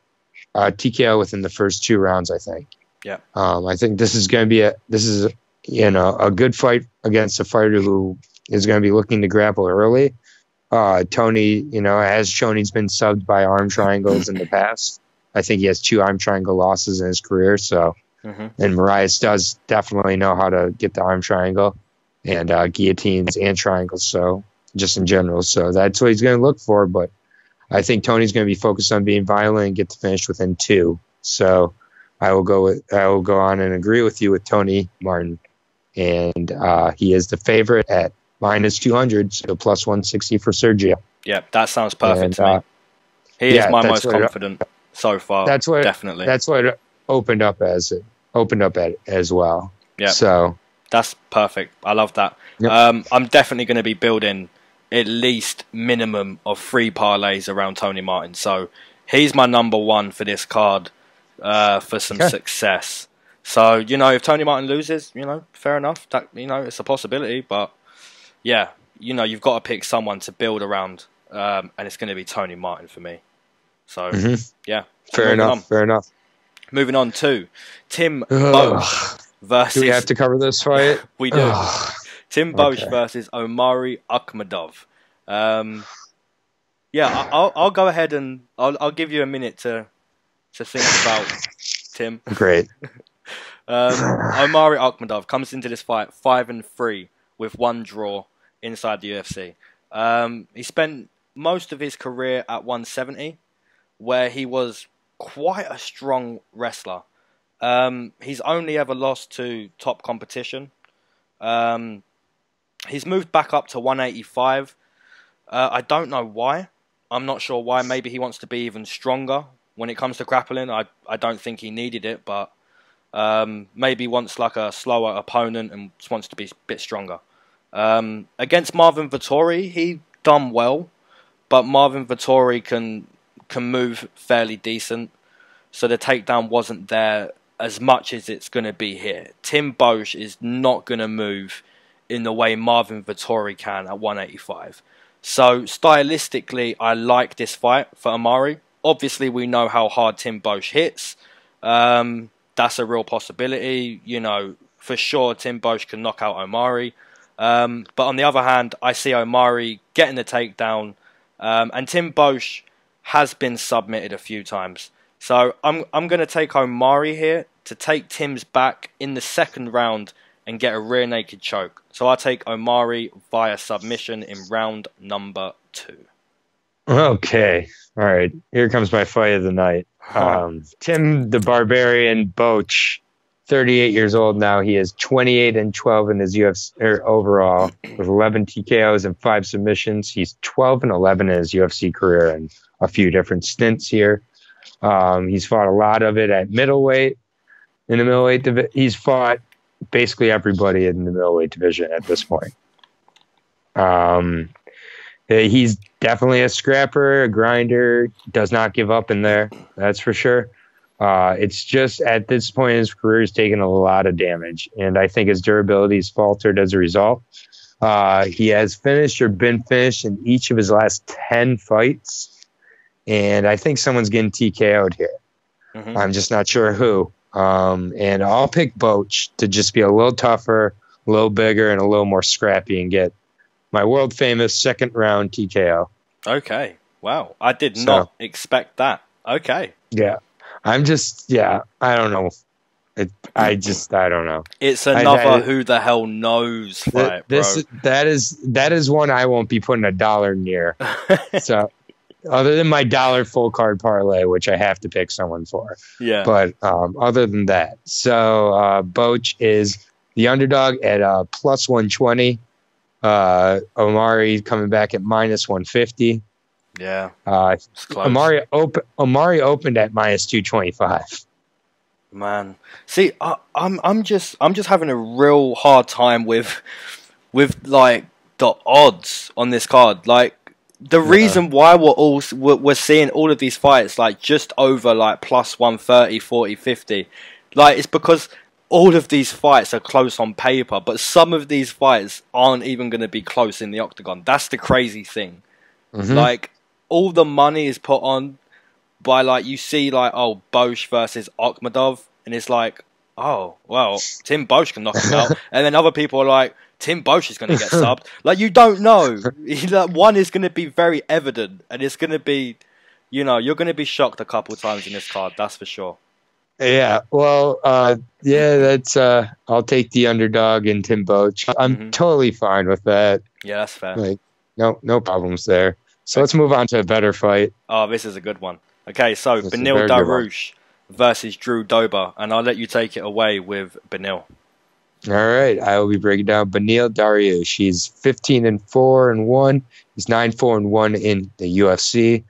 TKO within the first 2 rounds, I think. Yeah. I think this is going to be a good fight against a fighter who is going to be looking to grapple early. Tony, has shown he's been subbed by arm triangles in the past. I think he has 2 arm triangle losses in his career. So, and Moraes does definitely know how to get the arm triangle and guillotines and triangles. So just in general. So that's what he's going to look for. But I think Tony's going to be focused on being violent and get the finish within 2. So I will go on and agree with you with Tony Martin, and he is the favorite at -200, so plus 160 for Sergio. Yeah, that sounds perfect to me. He is my most confident so far. That's what it opened up as. It opened up as well. Yeah. So that's perfect. I love that. Yep. I'm definitely going to be building at least minimum of 3 parlays around Tony Martin. So he's my number 1 for this card for some success. So, if Tony Martin loses, fair enough. That, it's a possibility. But, yeah, you've got to pick someone to build around. And it's going to be Tony Martin for me. So, yeah. Fair enough. Moving on to Tim Boetsch versus... Do we have to cover this fight? We do. Tim Boetsch versus Omari Akhmedov. I'll go ahead and I'll give you a minute to think about Tim. Great. Omari Akhmedov comes into this fight 5-3 with 1 draw inside the UFC. He spent most of his career at 170, where he was quite a strong wrestler. He's only ever lost to top competition. He's moved back up to 185. I don't know why. I'm not sure why. Maybe he wants to be even stronger when it comes to grappling. I don't think he needed it, but maybe wants like a slower opponent and just wants to be a bit stronger. Against Marvin Vettori, he done well, but Marvin Vettori can move fairly decent, so the takedown wasn't there as much as it's going to be here. Tim Boetsch is not going to move in the way Marvin Vettori can at 185. So stylistically, I like this fight for Omari. Obviously, we know how hard Tim Boetsch hits. That's a real possibility. You know, for sure, Tim Boetsch can knock out Omari. But on the other hand, I see Omari getting the takedown. And Tim Boetsch has been submitted a few times. So I'm going to take Omari here to take Tim's back in the second round and get a rear naked choke. So I take Omari via submission in round number 2. Okay. All right. Here comes my fight of the night. Tim the Barbarian Boetsch, 38 years old now. He is 28-12 in his UFC overall with 11 TKOs and 5 submissions. He's 12-11 in his UFC career and a few different stints here. He's fought a lot of it at middleweight. In the middleweight division, he's fought basically everybody in the middleweight division at this point. He's definitely a scrapper, a grinder, does not give up in there. That's for sure. It's just at this point in his career, he's taken a lot of damage, and I think his durability has faltered as a result. He has finished or been finished in each of his last 10 fights, and I think someone's getting TKO'd here. Mm-hmm. I'm just not sure who. And I'll pick Boetsch to just be a little tougher, a little bigger, and a little more scrappy and get my world famous second round TKO. Okay. Wow. I did not expect that. Okay. Yeah. I don't know. I don't know. It's another who the hell knows fight, bro. That is one I won't be putting $1 near. So other than my $1 full card parlay, which I have to pick someone for. Yeah. But other than that, so Boetsch is the underdog at plus 120. Omari coming back at minus 150. Yeah. Omari opened at minus 225. Man, see, I'm just having a real hard time with like the odds on this card. Like the reason why we're seeing all of these fights like just over like plus 130, 40, 50, like it's because all of these fights are close on paper, but some of these fights aren't even going to be close in the octagon. That's the crazy thing. Mm-hmm. Like all the money is put on by like you see like Boetsch versus Akhmedov, and it's like well Tim Boetsch can knock him out, and then other people are like Tim Boetsch is going to get subbed. Like you don't know. One is going to be very evident, and it's going to be, you're going to be shocked a couple times in this card. That's for sure. Yeah, well, that's I'll take the underdog in Tim Boetsch. I'm totally fine with that. Yeah, that's fair. Like, no problems there. So let's move on to a better fight. Oh, this is a good one. Okay, so Beneil Dariush versus Drew Dober, and I'll let you take it away with Beneil. All right, I will be breaking down Beneil Dariush. He's 15-4-1. He's 9-4-1 in the UFC.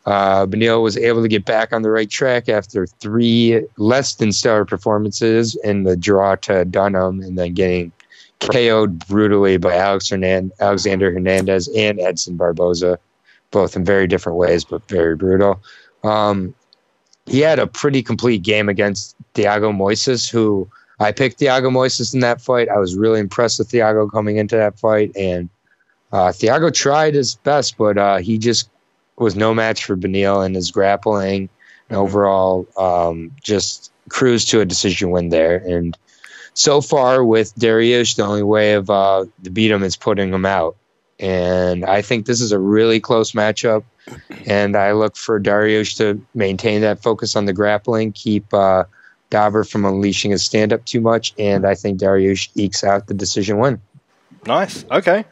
Beneil was able to get back on the right track after 3 less than stellar performances in the draw to Dunham, and then getting KO'd brutally by Alexander Hernandez and Edson Barboza, both in very different ways, but very brutal. He had a pretty complete game against Thiago Moises, who I picked Thiago Moises in that fight. I was really impressed with Thiago coming into that fight, and Thiago tried his best, but he just was no match for Beneil in his grappling, and overall just cruised to a decision win there. And so far with Dariush, the only way of to beat him is putting him out. And I think this is a really close matchup, and I look for Dariush to maintain that focus on the grappling, keep Dober from unleashing his stand-up too much, and I think Dariush ekes out the decision win. Nice. Okay.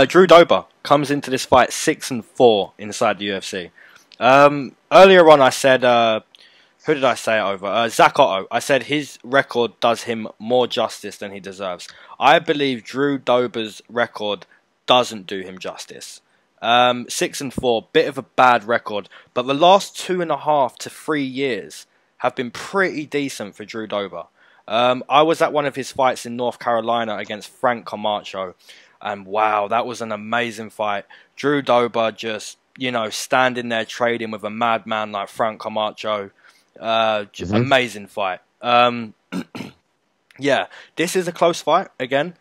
Drew Dober comes into this fight 6-4 inside the UFC. Earlier on, I said, who did I say it over? Zach Ottow. I said his record does him more justice than he deserves. I believe Drew Dober's record doesn't do him justice. 6-4, bit of a bad record, but the last 2.5 to 3 years have been pretty decent for Drew Dober. I was at one of his fights in North Carolina against Frank Camacho, and wow, that was an amazing fight. Drew Dober just, standing there trading with a madman like Frank Camacho. Amazing fight. Yeah, this is a close fight again.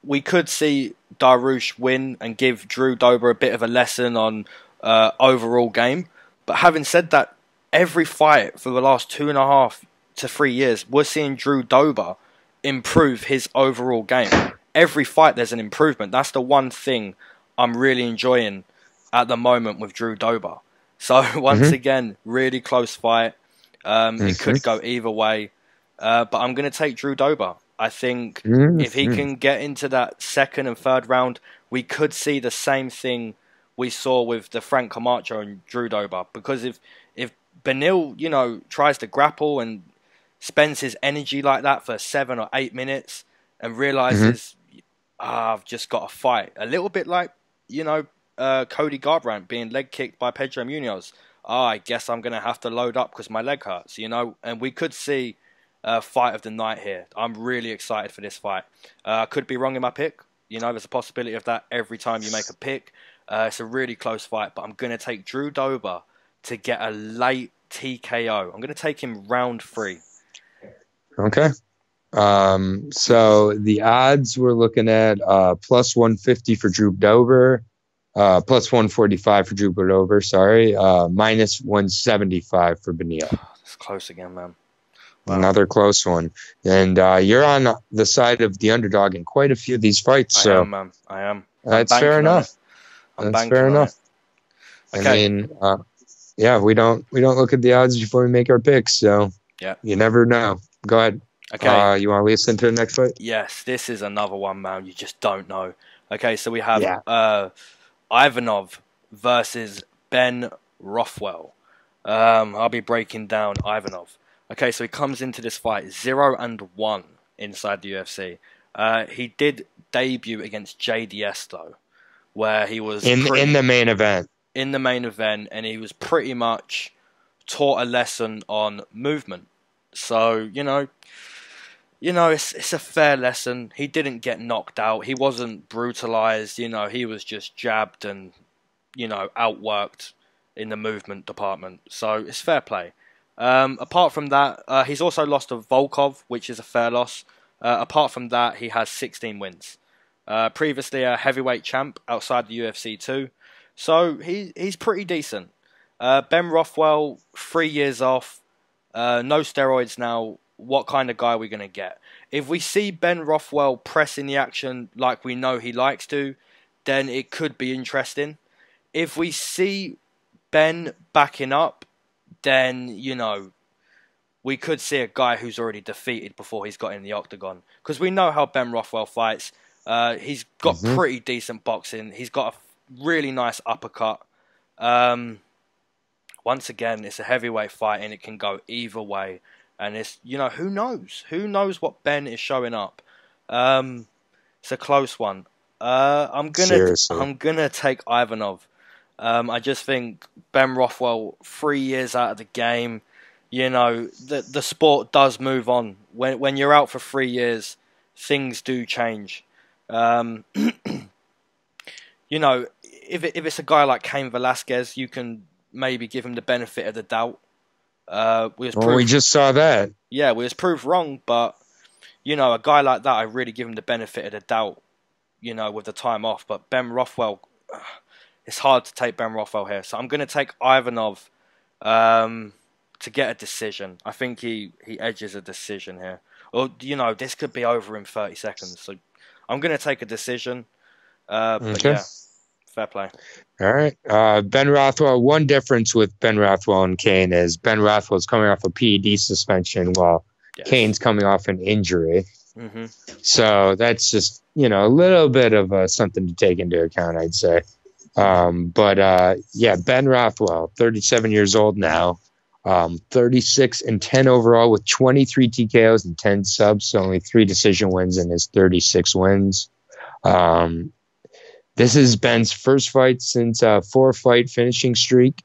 We could see Dariush win and give Drew Dober a bit of a lesson on overall game. But having said that, every fight for the last 2.5 to 3 years, we're seeing Drew Dober improve his overall game. Every fight there's an improvement. That's the one thing I'm really enjoying at the moment with Drew Dober. So once again, really close fight. It could go either way. But I'm going to take Drew Dober. I think if he can get into that second and third round, we could see the same thing we saw with the Frank Camacho and Drew Dober. Because if Benil, tries to grapple and spends his energy like that for 7 or 8 minutes and realizes, I've just got to fight. A little bit like, Cody Garbrandt being leg kicked by Pedro Munoz. I guess I'm going to have to load up because my leg hurts, And we could see fight of the night here. I'm really excited for this fight. I could be wrong in my pick. There's a possibility of that every time you make a pick. It's a really close fight, but I'm going to take Drew Dober to get a late TKO. I'm going to take him round 3. Okay. So the odds we're looking at plus 150 for Drew Dober, plus 145 for Drew Dober, minus 175 for Benil. It's close again, man. Wow. Another close one. And you're on the side of the underdog in quite a few of these fights. I am, man. I am. That's fair enough. That's fair enough. Okay. I mean, we don't look at the odds before we make our picks, so yeah, you never know. Go ahead. Okay. You want to lead us into the next fight? Yes, this is another one, man. You just don't know. Okay, so we have Ivanov versus Ben Rothwell. I'll be breaking down Ivanov. Okay, so he comes into this fight 0-1 inside the UFC. He did debut against JDS though, where he was in the main event. In the main event, and he was pretty much taught a lesson on movement. So it's a fair lesson. He didn't get knocked out. He wasn't brutalized. He was just jabbed and outworked in the movement department. So it's fair play. Apart from that, he's also lost to Volkov, which is a fair loss. Apart from that, he has 16 wins. Previously a heavyweight champ outside the UFC too. So he's pretty decent. Ben Rothwell, 3 years off, no steroids now. What kind of guy are we going to get? If we see Ben Rothwell pressing the action like we know he likes to, then it could be interesting. If we see Ben backing up, then, we could see a guy who's already defeated before he's got in the octagon. Because we know how Ben Rothwell fights. He's got pretty decent boxing. He's got a really nice uppercut. Once again, it's a heavyweight fight and it can go either way. And it's, who knows? Who knows what Ben is showing up? It's a close one. I'm gonna take Ivanov. I just think Ben Rothwell, 3 years out of the game, the sport does move on. When you're out for 3 years, things do change. If it's a guy like Cain Velasquez, you can maybe give him the benefit of the doubt. We just saw that. Yeah, we was proved wrong, but a guy like that, I really give him the benefit of the doubt. With the time off. But Ben Rothwell, it's hard to take Ben Rothwell here, so I'm going to take Ivanov to get a decision. I think he edges a decision here. Or this could be over in 30 seconds. So I'm going to take a decision. But okay. Yeah, Fair play. All right. Ben Rothwell. One difference with Ben Rothwell and Kane is Ben Rothwell's coming off a PED suspension while Kane's coming off an injury. Mm-hmm. So that's just, a little bit of something to take into account, I'd say. Yeah, Ben Rothwell, 37 years old now, 36-10 overall with 23 TKOs and 10 subs, so only 3 decision wins in his 36 wins. This is Ben's first fight since a 4-fight finishing streak,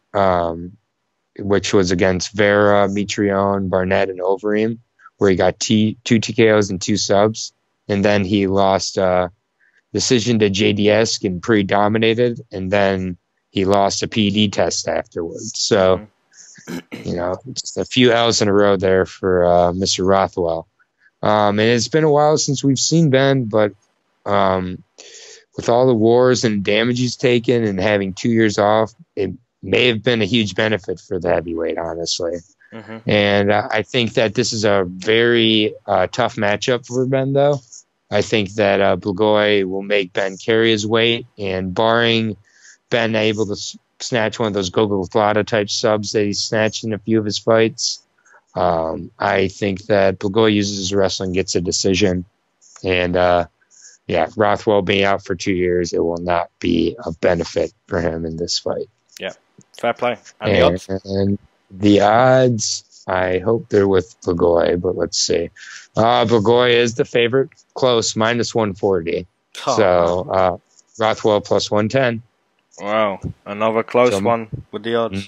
which was against Vera, Mitrione, Barnett, and Overeem, where he got 2 TKOs and 2 subs. And then he lost decision to JDS and pre-dominated, and then he lost a PED test afterwards. So, just a few L's in a row there for Mr. Rothwell. And it's been a while since we've seen Ben, but with all the wars and damage he's taken and having 2 years off, it may have been a huge benefit for the heavyweight, honestly. Mm-hmm. And I think that this is a very tough matchup for Ben, though. I think that Blagoy will make Ben carry his weight, and barring Ben able to snatch one of those Gogoglata type subs that he's snatched in a few of his fights, I think that Blagoy uses his wrestling, gets a decision, and Rothwell being out for 2 years, it will not be a benefit for him in this fight. Yeah, fair play. And the odds? And the odds, I hope they're with Blagoy, but let's see. Blagoy is the favorite, close, -140. Oh, so Rothwell +110. Wow, another close one with the odds.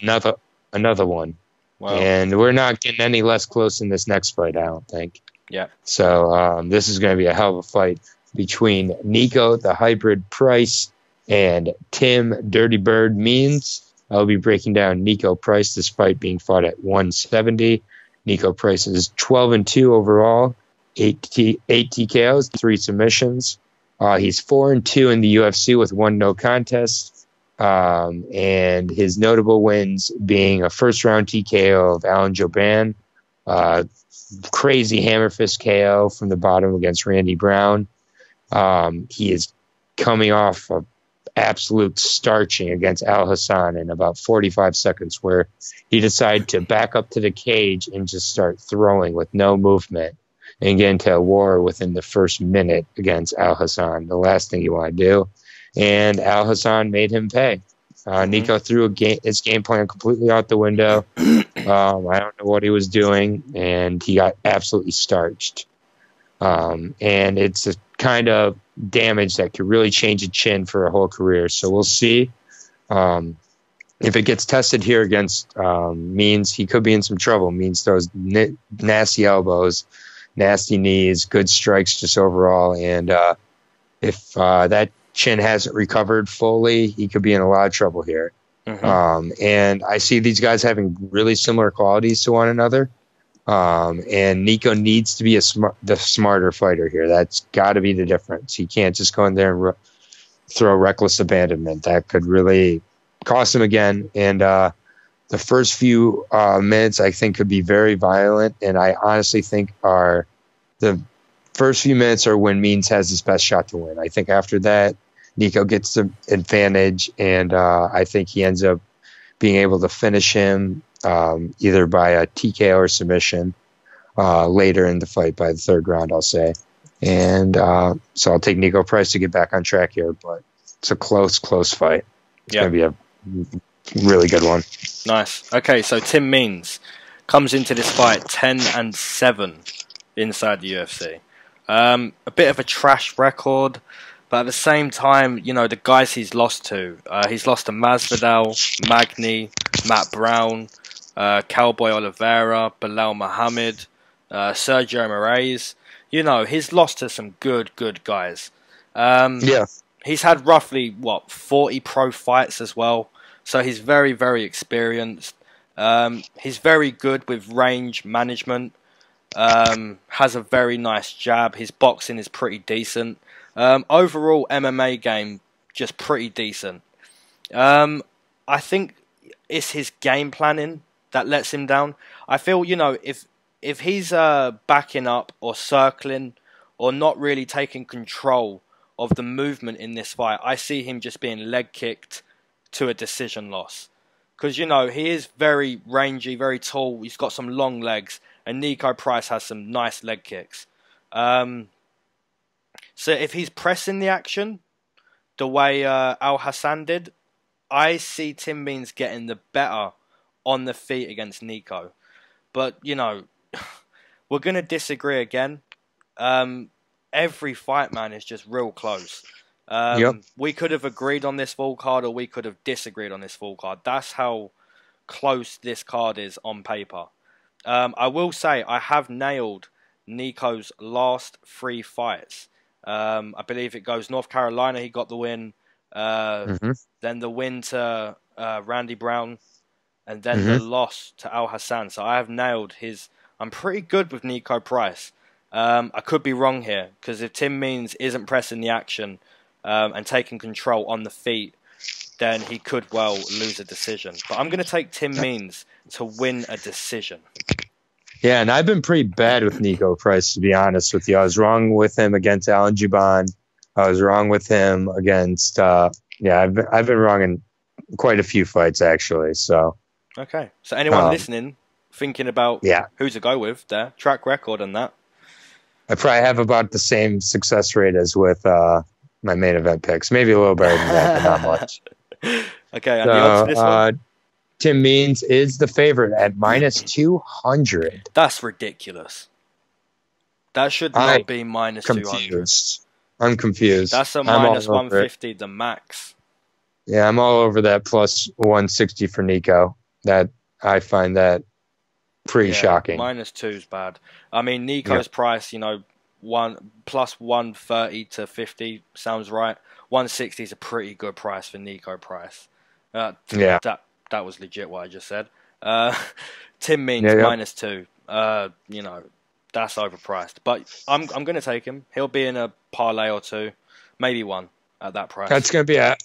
Another one. Wow. And we're not getting any less close in this next fight, I don't think. Yeah. So this is going to be a hell of a fight between Nico, the hybrid Price, and Tim Dirty Bird Means. I'll be breaking down Nico Price, this fight being fought at 170. Nico Price is 12-2 overall, 8 TKOs, 3 submissions. He's 4-2 in the UFC with 1 no contest. And his notable wins being a first-round TKO of Alan Jouban, crazy hammer fist KO from the bottom against Randy Brown. He is coming off a absolute starching against Al Hassan in about 45 seconds, where he decided to back up to the cage and just start throwing with no movement and get into a war within the first minute against Al Hassan. The last thing you want to do. And Al Hassan made him pay. Nico threw his game plan completely out the window. I don't know what he was doing, and he got absolutely starched. And it's a kind of damage that could really change a chin for a whole career. So we'll see. If it gets tested here against Means, he could be in some trouble. Means throws nasty elbows, nasty knees, good strikes just overall. And if that chin hasn't recovered fully, he could be in a lot of trouble here. Mm-hmm. And I see these guys having really similar qualities to one another. And Nico needs to be the smarter fighter here. That's got to be the difference. He can't just go in there and throw reckless abandonment. That could really cost him again. And the first few minutes, I think, could be very violent. And I honestly think the first few minutes are when Means has his best shot to win. I think after that, Nico gets the advantage, and I think he ends up being able to finish him either by a TKO or submission later in the fight, by the third round, I'll say. And so I'll take Nico Price to get back on track here, but it's a close fight. It's going to be a really good one. Nice. Okay, so Tim Means comes into this fight 10-7 inside the UFC. A bit of a trash record, but at the same time, the guys he's lost to Masvidal, Magny, Matt Brown, Cowboy Oliveira, Bilal Muhammad, Sergio Moraes. He's lost to some good guys. He's had roughly 40 pro fights as well, so he's very, very experienced. He's very good with range management. Has a very nice jab. His boxing is pretty decent. Overall MMA game just pretty decent. I think it's his game planning that lets him down. I feel, if he's backing up or circling or not really taking control of the movement in this fight, I see him just being leg kicked to a decision loss. Because, you know, he is very rangy, very tall. He's got some long legs. And Nico Price has some nice leg kicks. So if he's pressing the action the way Al Hassan did, I see Tim Means getting the better on the feet against Nico. But, you know, we're going to disagree again. Every fight, man, is just real close. We could have agreed on this full card, or we could have disagreed on this full card. That's how close this card is on paper. I will say I have nailed Nico's last 3 fights. I believe it goes North Carolina, he got the win. Then the win to Randy Brown. And then the loss to Al Hassan. So I have nailed his... I'm pretty good with Nico Price. I could be wrong here, because if Tim Means isn't pressing the action and taking control on the feet, then he could well lose a decision. But I'm going to take Tim Means to win a decision. Yeah, and I've been pretty bad with Nico Price, to be honest with you. I was wrong with him against Alan Juban. I was wrong with him against... I've been wrong in quite a few fights, actually. So okay. So anyone listening, thinking about who to go with, their track record and that? I probably have about the same success rate as with my main event picks. Maybe a little better than that, but not much. Okay, and the odds for this one? Tim Means is the favorite at minus 200. That's ridiculous. That should not be minus 200. I'm confused. That's a minus 150, the max. Yeah, I'm all over that plus 160 for Nico. That I find that pretty shocking. Minus 2 is bad. I mean, Nico's price, you know, plus 130 to 50 sounds right. 160 is a pretty good price for Nico Price. That was legit what I just said. Tim Means minus 2. You know, that's overpriced. But I'm going to take him. He'll be in a parlay or two, maybe one at that price. That's gonna be a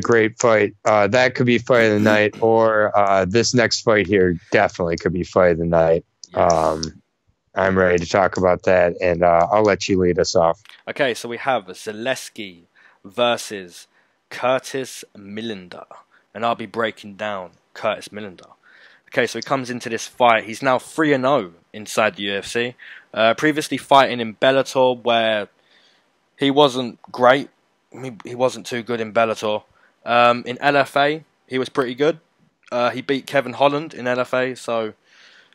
great fight. That could be fight of the night, or this next fight here definitely could be fight of the night. Yes. I'm ready to talk about that, and I'll let you lead us off. Okay, so we have Zaleski versus Curtis Millender, and I'll be breaking down Curtis Millender. Okay, so he comes into this fight. He's now 3-0 inside the UFC. Previously fighting in Bellator, where he wasn't great. He wasn't too good in Bellator. In LFA, he was pretty good. He beat Kevin Holland in LFA, so,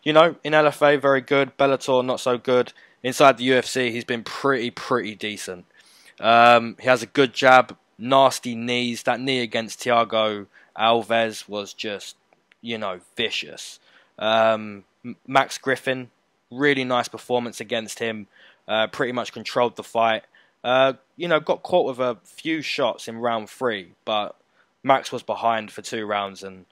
you know, in LFA, very good. Bellator, not so good. Inside the UFC, he's been pretty decent. He has a good jab, nasty knees. That knee against Thiago Alves was just, you know, vicious. Max Griffin, really nice performance against him. Pretty much controlled the fight. You know, got caught with a few shots in round 3, but Max was behind for 2 rounds, and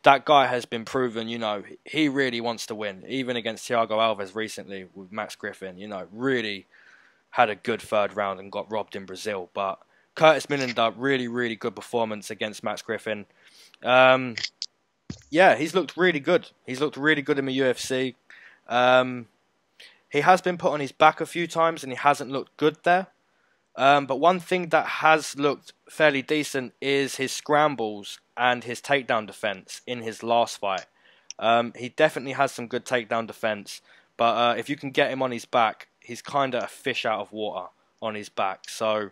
that guy has been proven, you know, he really wants to win. Even against Thiago Alves recently with Max Griffin, you know, really had a good 3rd round and got robbed in Brazil. But Curtis Millender, really good performance against Max Griffin. Yeah, he's looked really good. He's looked really good in the UFC. He has been put on his back a few times, and he hasn't looked good there. But one thing that has looked fairly decent is his scrambles and his takedown defense in his last fight. He definitely has some good takedown defense, but if you can get him on his back, he's kind of a fish out of water on his back. So,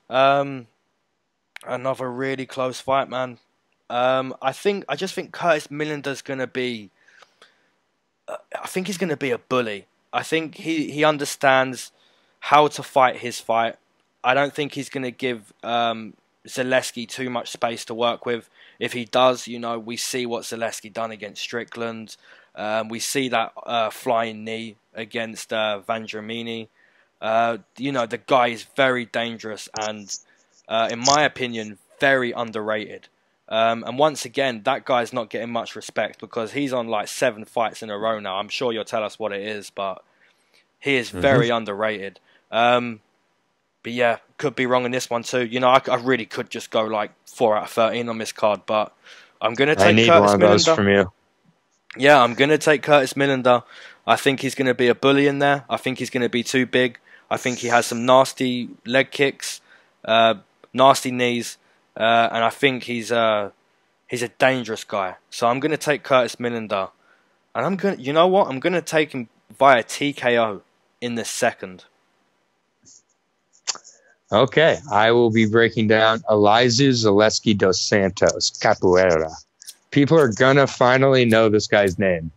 another really close fight, man. I just think Curtis Millender's going to be... I think he's going to be a bully. I think he understands how to fight his fight. I don't think he's going to give Zaleski too much space to work with. If he does, you know, we see what Zaleski done against Strickland. We see that flying knee against Van Dramini. You know, the guy is very dangerous and, in my opinion, very underrated. And once again, that guy's not getting much respect because he's on like 7 fights in a row now. I'm sure you'll tell us what it is, but he is very underrated. But yeah, could be wrong in this one too. You know, I really could just go like 4 out of 13 on this card, but I'm going to take Curtis Millender. From you. Yeah, I'm going to take Curtis Millender. I think he's going to be a bully in there. I think he's going to be too big. I think he has some nasty leg kicks. nasty knees, and I think he's a dangerous guy. So I'm going to take Curtis Millender, and you know what? I'm going to take him via TKO in the second. Okay, I will be breaking down Elizeu Zaleski dos Santos, Capoeira. People are going to finally know this guy's name.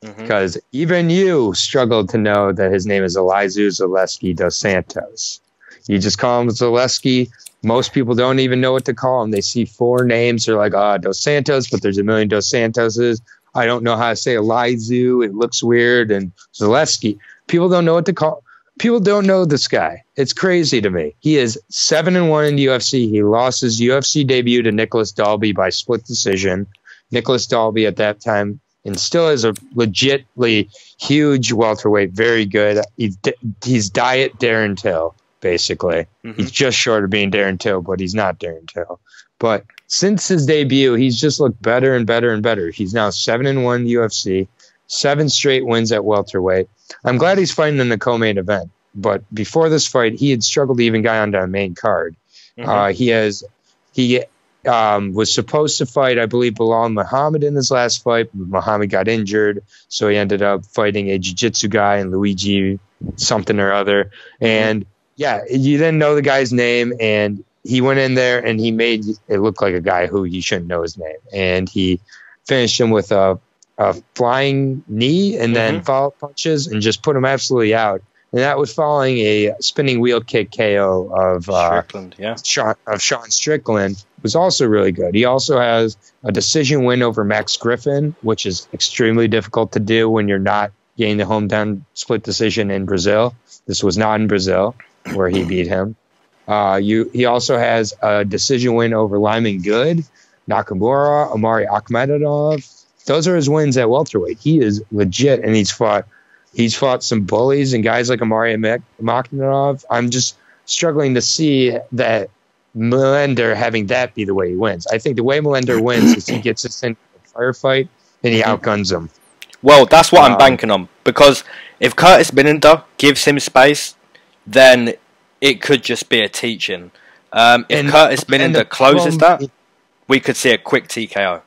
Because even you struggled to know that his name is Elizeu Zaleski dos Santos. You just call him Zaleski. Most people don't even know what to call him. They see 4 names. They're like, dos Santos, but there's a million dos Santoses. I don't know how to say Elizeu. It looks weird. And Zaleski. People don't know what to call. People don't know this guy. It's crazy to me. He is 7-1 in the UFC. He lost his UFC debut to Nicholas Dalby by split decision. Nicholas Dalby at that time, and still is a legitly huge welterweight, very good. He's diet Darren Till, basically. He's just short of being Darren Till, but he's not Darren Till. But since his debut, he's just looked better and better and better. He's now 7-1 UFC, 7 straight wins at welterweight. I'm glad he's fighting in the co-main event. But before this fight, he had struggled to even get onto a main card. He was supposed to fight, I believe, Bilal Muhammad in his last fight. Muhammad got injured, so he ended up fighting a jiu-jitsu guy and Luigi something or other. And, yeah, you didn't know the guy's name, and he went in there and he made it look like a guy who you shouldn't know his name. And he finished him with a flying knee and then follow-up punches and just put him absolutely out. And that was following a spinning wheel kick KO of Sean Strickland. Was also really good. He also has a decision win over Max Griffin, which is extremely difficult to do when you're not getting the hometown split decision in Brazil. This was not in Brazil where he beat him. He also has a decision win over Lyman Good, Nakamura, Amari Akhmedov. Those are his wins at welterweight. He is legit, and he's fought some bullies and guys like Amari Akhmedov. I'm just struggling to see that Millender having that be the way he wins. I think the way Millender wins is he gets us in a firefight and he outguns him. Well, that's what I'm banking on, because if Curtis Millender gives him space, then it could just be a teaching. If Curtis Millender closes that, we could see a quick TKO.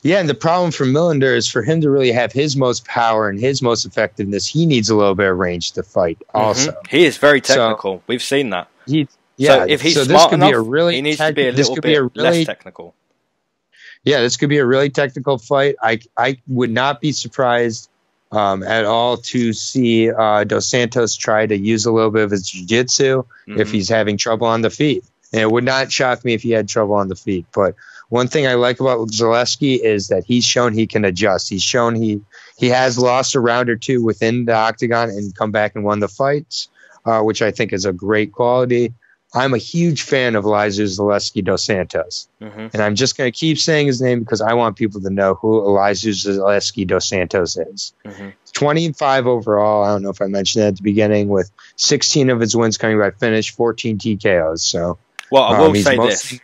Yeah, and the problem for Millender is for him to really have his most power and his most effectiveness, he needs a little bit of range to fight also. He is very technical. We've seen that. Yeah, so if he's smart enough, he needs to be a little bit less technical. Yeah, this could be a really technical fight. I would not be surprised at all to see Dos Santos try to use a little bit of his jiu-jitsu if he's having trouble on the feet. And it would not shock me if he had trouble on the feet. But one thing I like about Zaleski is that he's shown he can adjust. He's shown he has lost a round or two within the octagon and come back and won the fights, which I think is a great quality. I'm a huge fan of Elizeu Zaleski dos Santos. And I'm just going to keep saying his name because I want people to know who Elizeu Zaleski dos Santos is. 20-5 overall. I don't know if I mentioned that at the beginning, with 16 of his wins coming by finish, 14 TKOs. So, well, I will say this.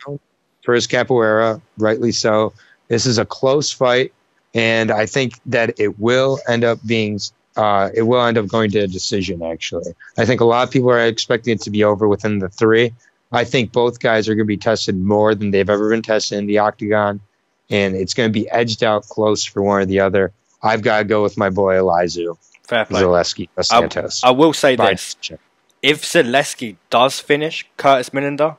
For his capoeira, rightly so. This is a close fight, and I think that it will end up being going to a decision, actually. I think a lot of people are expecting it to be over within the 3. I think both guys are going to be tested more than they've ever been tested in the octagon, and it's going to be edged out close for one or the other. I've got to go with my boy Elizeu Zaleski dos Santos. I will say this. If Zaleski does finish Curtis Millender,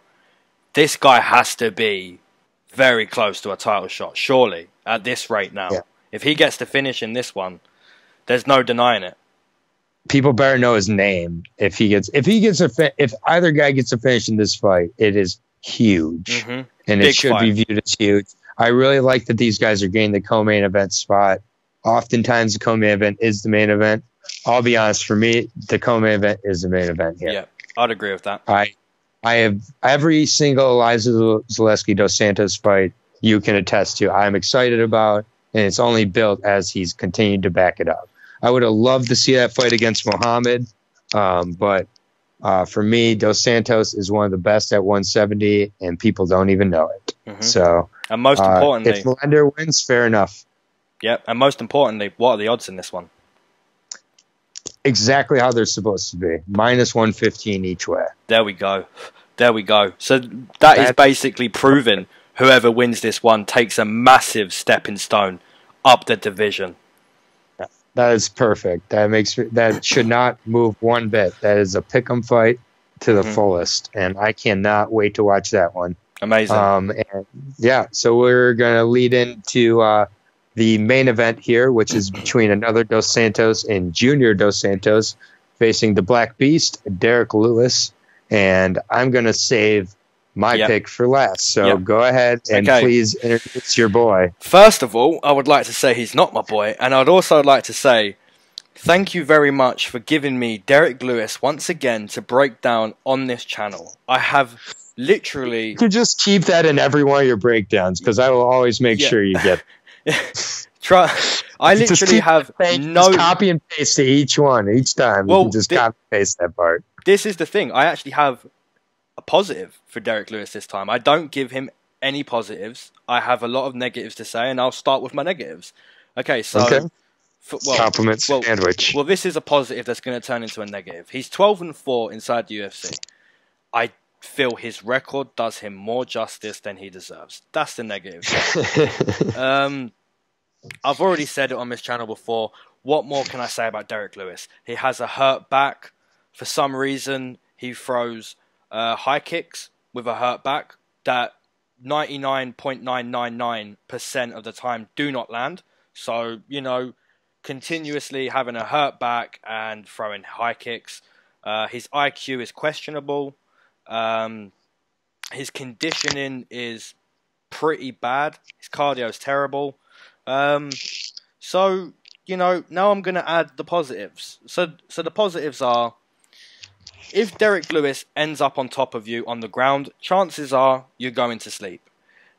this guy has to be very close to a title shot, surely, at this rate now. Yeah. If he gets to finish in this one, there's no denying it. People better know his name. If either guy gets a finish in this fight, it is huge, and it should be viewed as huge. I really like that these guys are getting the co-main event spot. Oftentimes, the co-main event is the main event. I'll be honest, for me, the co-main event is the main event here. Yeah, I'd agree with that. I have every single Elizeu Zaleski dos Santos fight you can attest to. I'm excited about, and it's only built as he's continued to back it up. I would have loved to see that fight against Muhammad, but for me, Dos Santos is one of the best at 170, and people don't even know it. So, and most importantly, if Millender wins, fair enough. Yep, and most importantly, what are the odds in this one? Exactly how they're supposed to be. -115 each way. There we go. There we go. So that is basically proving whoever wins this one takes a massive stepping stone up the division. That is perfect. That should not move one bit. That is a pick'em fight to the fullest, and I cannot wait to watch that one. Amazing. And yeah, so we're gonna lead into the main event here, which is between another Dos Santos and Junior Dos Santos facing the Black Beast, Derek Lewis. And I'm going to save my pick for last. So go ahead and please introduce your boy. First of all, I would like to say he's not my boy. And I'd also like to say thank you very much for giving me Derek Lewis once again to break down on this channel. I have literally... You could just keep that in every one of your breakdowns because I will always make sure you get... I literally have no... Just copy and paste to each one, each time. Well, you can just copy and paste that part. This is the thing. I actually have a positive for Derek Lewis this time. I don't give him any positives. I have a lot of negatives to say, and I'll start with my negatives. Okay, so... Compliment sandwich. Well, this is a positive that's going to turn into a negative. He's 12-4 inside the UFC. I feel his record does him more justice than he deserves. That's the negative. I've already said it on this channel before. What more can I say about Derek Lewis? He has a hurt back. For some reason, he throws high kicks with a hurt back that 99.999% of the time do not land. So, you know, continuously having a hurt back and throwing high kicks. His IQ is questionable. His conditioning is pretty bad. His cardio is terrible. So, you know, now I'm going to add the positives. So the positives are, if Derek Lewis ends up on top of you on the ground, chances are you're going to sleep.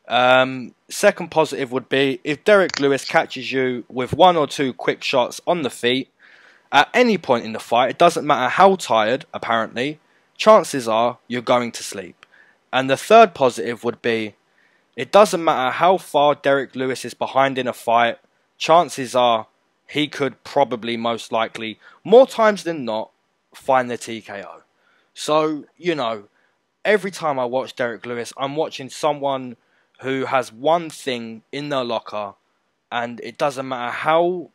Second positive would be, if Derek Lewis catches you with 1 or 2 quick shots on the feet, at any point in the fight, it doesn't matter how tired, apparently, chances are you're going to sleep. And the third positive would be, it doesn't matter how far Derek Lewis is behind in a fight, chances are he could probably, most likely, more times than not, find the TKO. So, you know, every time I watch Derek Lewis, I'm watching someone who has one thing in their locker, and it doesn't matter how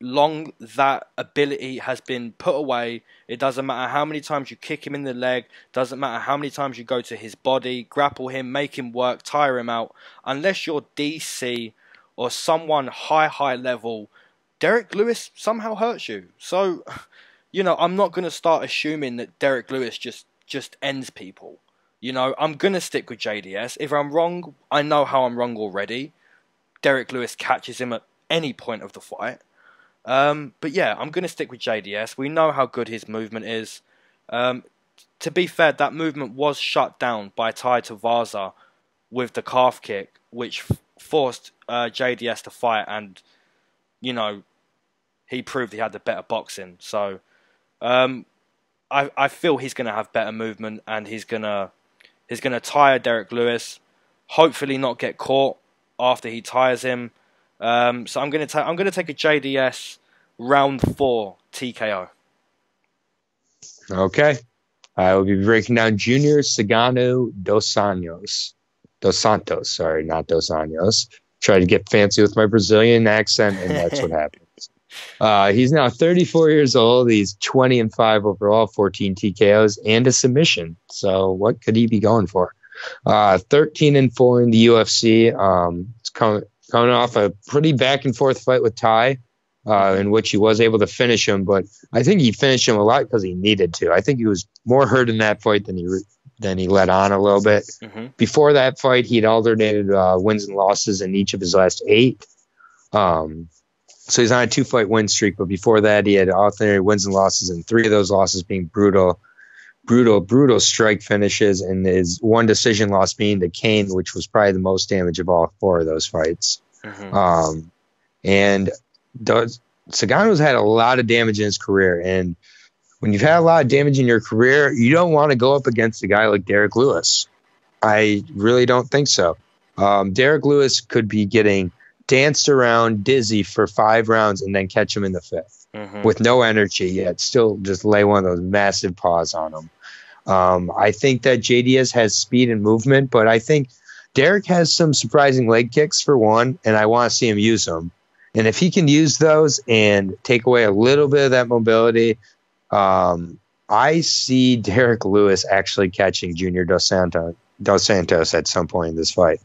long that ability has been put away, it doesn't matter how many times you kick him in the leg, doesn't matter how many times you go to his body, grapple him, make him work, tire him out, unless you're DC or someone high level, Derek Lewis somehow hurts you. So, you know, I'm not going to start assuming that Derek Lewis just ends people. You know, I'm going to stick with JDS. If I'm wrong, I know how I'm wrong already. Derek Lewis catches him at any point of the fight. But yeah, I'm going to stick with JDS. We know how good his movement is. To be fair, that movement was shut down by Tai Tuivasa with the calf kick, which forced JDS to fight, and, you know, he proved he had the better boxing. So I feel he's going to have better movement, and he's going to tire Derek Lewis. Hopefully not get caught after he tires him. So I'm going to take a JDS round 4 TKO. Okay. I will be breaking down Junior Cigano Dos Santos. Sorry, not Dos Anjos. Try to get fancy with my Brazilian accent, and that's what happens. He's now 34 years old. He's 20-5 overall, 14 TKOs, and a submission. So what could he be going for? 13-4 in the UFC. It's coming off a pretty back-and-forth fight with Tai, in which he was able to finish him. But I think he finished him a lot because he needed to. I think he was more hurt in that fight than he let on a little bit. Mm-hmm. Before that fight, he'd alternated wins and losses in each of his last 8. So he's on a 2-fight win streak, but before that, he had alternated wins and losses, and 3 of those losses being brutal strike finishes, and his one decision loss being to Kane, which was probably the most damage of all 4 of those fights. Mm-hmm. And Cigano's had a lot of damage in his career, and when you've had a lot of damage in your career, you don't want to go up against a guy like Derek Lewis. I really don't think so. Derek Lewis could be getting danced around dizzy for 5 rounds and then catch him in the 5th with no energy yet, still just lay one of those massive paws on him. I think that JDS has speed and movement, but I think Derek has some surprising leg kicks for one, and I want to see him use them. And if he can use those and take away a little bit of that mobility, I see Derek Lewis actually catching Junior Dos Santos at some point in this fight.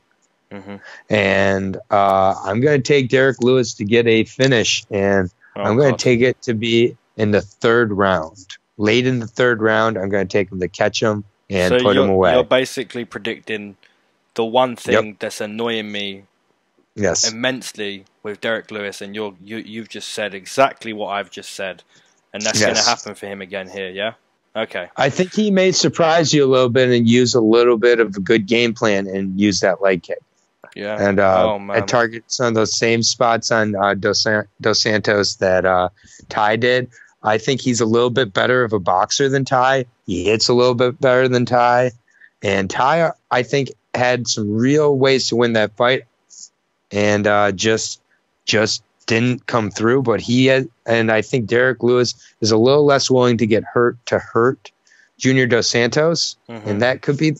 Mm-hmm. And I'm going to take Derek Lewis to get a finish, and I'm going to take it to be in the third round. Late in the third round, I'm going to take him to catch him and put him away. You're basically predicting the one thing that's annoying me immensely with Derek Lewis, and you've just said exactly what I've just said, and that's going to happen for him again here, yeah? Okay. I think he may surprise you a little bit and use a little bit of a good game plan and use that leg kick. Yeah. And target some of those same spots on Dos Santos that Ty did. I think he's a little bit better of a boxer than Ty. He hits a little bit better than Ty. And Ty, I think, had some real ways to win that fight and just didn't come through. But and I think Derek Lewis is a little less willing to get hurt Junior Dos Santos. Mm-hmm. And that could be,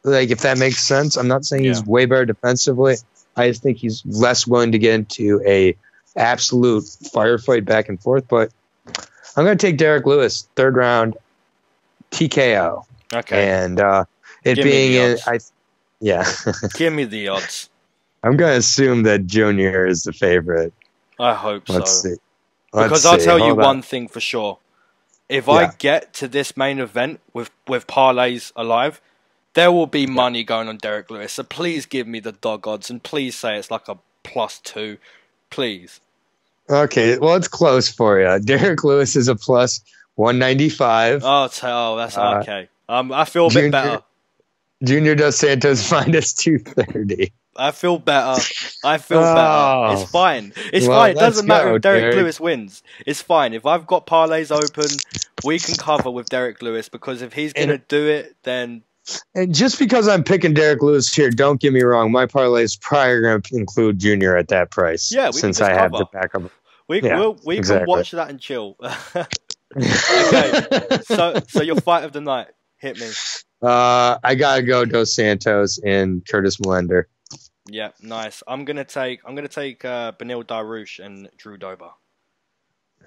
like, if that makes sense. I'm not saying he's way better defensively. I just think he's less willing to get into a absolute firefight back and forth. But I'm going to take Derek Lewis, third round, TKO. Okay. And it Give being in, Give me the odds. I'm going to assume that Junior is the favorite. I hope so. Let's see. Because I'll tell you one thing for sure. If I get to this main event with parlays alive, there will be money going on Derek Lewis. So please give me the dog odds, and please say it's like a +2. Please. Okay, well, it's close for you. Derek Lewis is a +195. Oh, that's okay. I feel a bit better. Junior Dos Santos -230. I feel better. Better. It's fine. It's fine. It doesn't matter if Derek Lewis wins. It's fine. If I've got parlays open, we can cover with Derek Lewis, because if he's going to do it, then... And just because I'm picking Derek Lewis here, don't get me wrong. My parlay is probably going to include Junior at that price. Yeah, since I have to back up. We can watch that and chill. Okay, so your fight of the night, hit me. I gotta go Dos Santos and Curtis Millender. Yeah, nice. I'm gonna take Beneil Dariush and Drew Dober.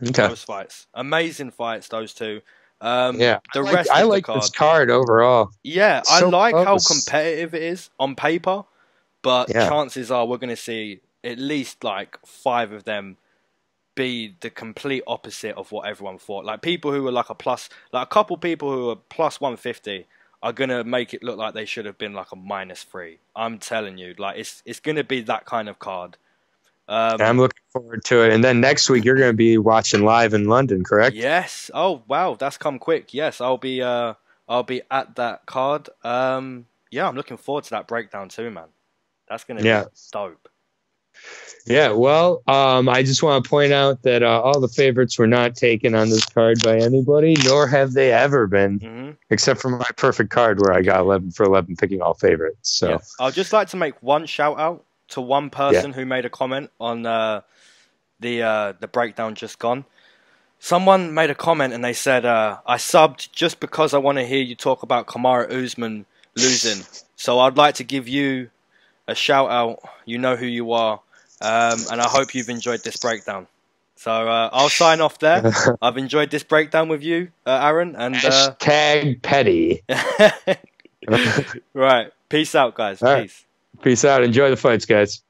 Okay. Those fights, amazing fights. Those two. I like the card. This card overall. Yeah, I like how competitive it is on paper, but chances are we're gonna see at least like 5 of them be the complete opposite of what everyone thought. Like people who were like a couple people who were +150 are gonna make it look like they should have been like a -3. I'm telling you, like it's gonna be that kind of card. I'm looking forward to it. And then next week you're gonna be watching live in London, correct? Yes. Oh wow, that's come quick. Yes, I'll be at that card. Yeah, I'm looking forward to that breakdown too, man. That's gonna be dope. Yeah, well, I just want to point out that all the favorites were not taken on this card by anybody, nor have they ever been, except for my perfect card where I got 11 for 11 picking all favorites. So I'd just like to make one shout out to one person who made a comment on the breakdown just gone. Someone made a comment and they said, I subbed just because I want to hear you talk about Kamaru Usman losing. So I'd like to give you a shout out. You know who you are. And I hope you've enjoyed this breakdown. So I'll sign off there. I've enjoyed this breakdown with you, Aaron. And Hashtag petty. Right. Peace out, guys. Peace out. Enjoy the fights, guys.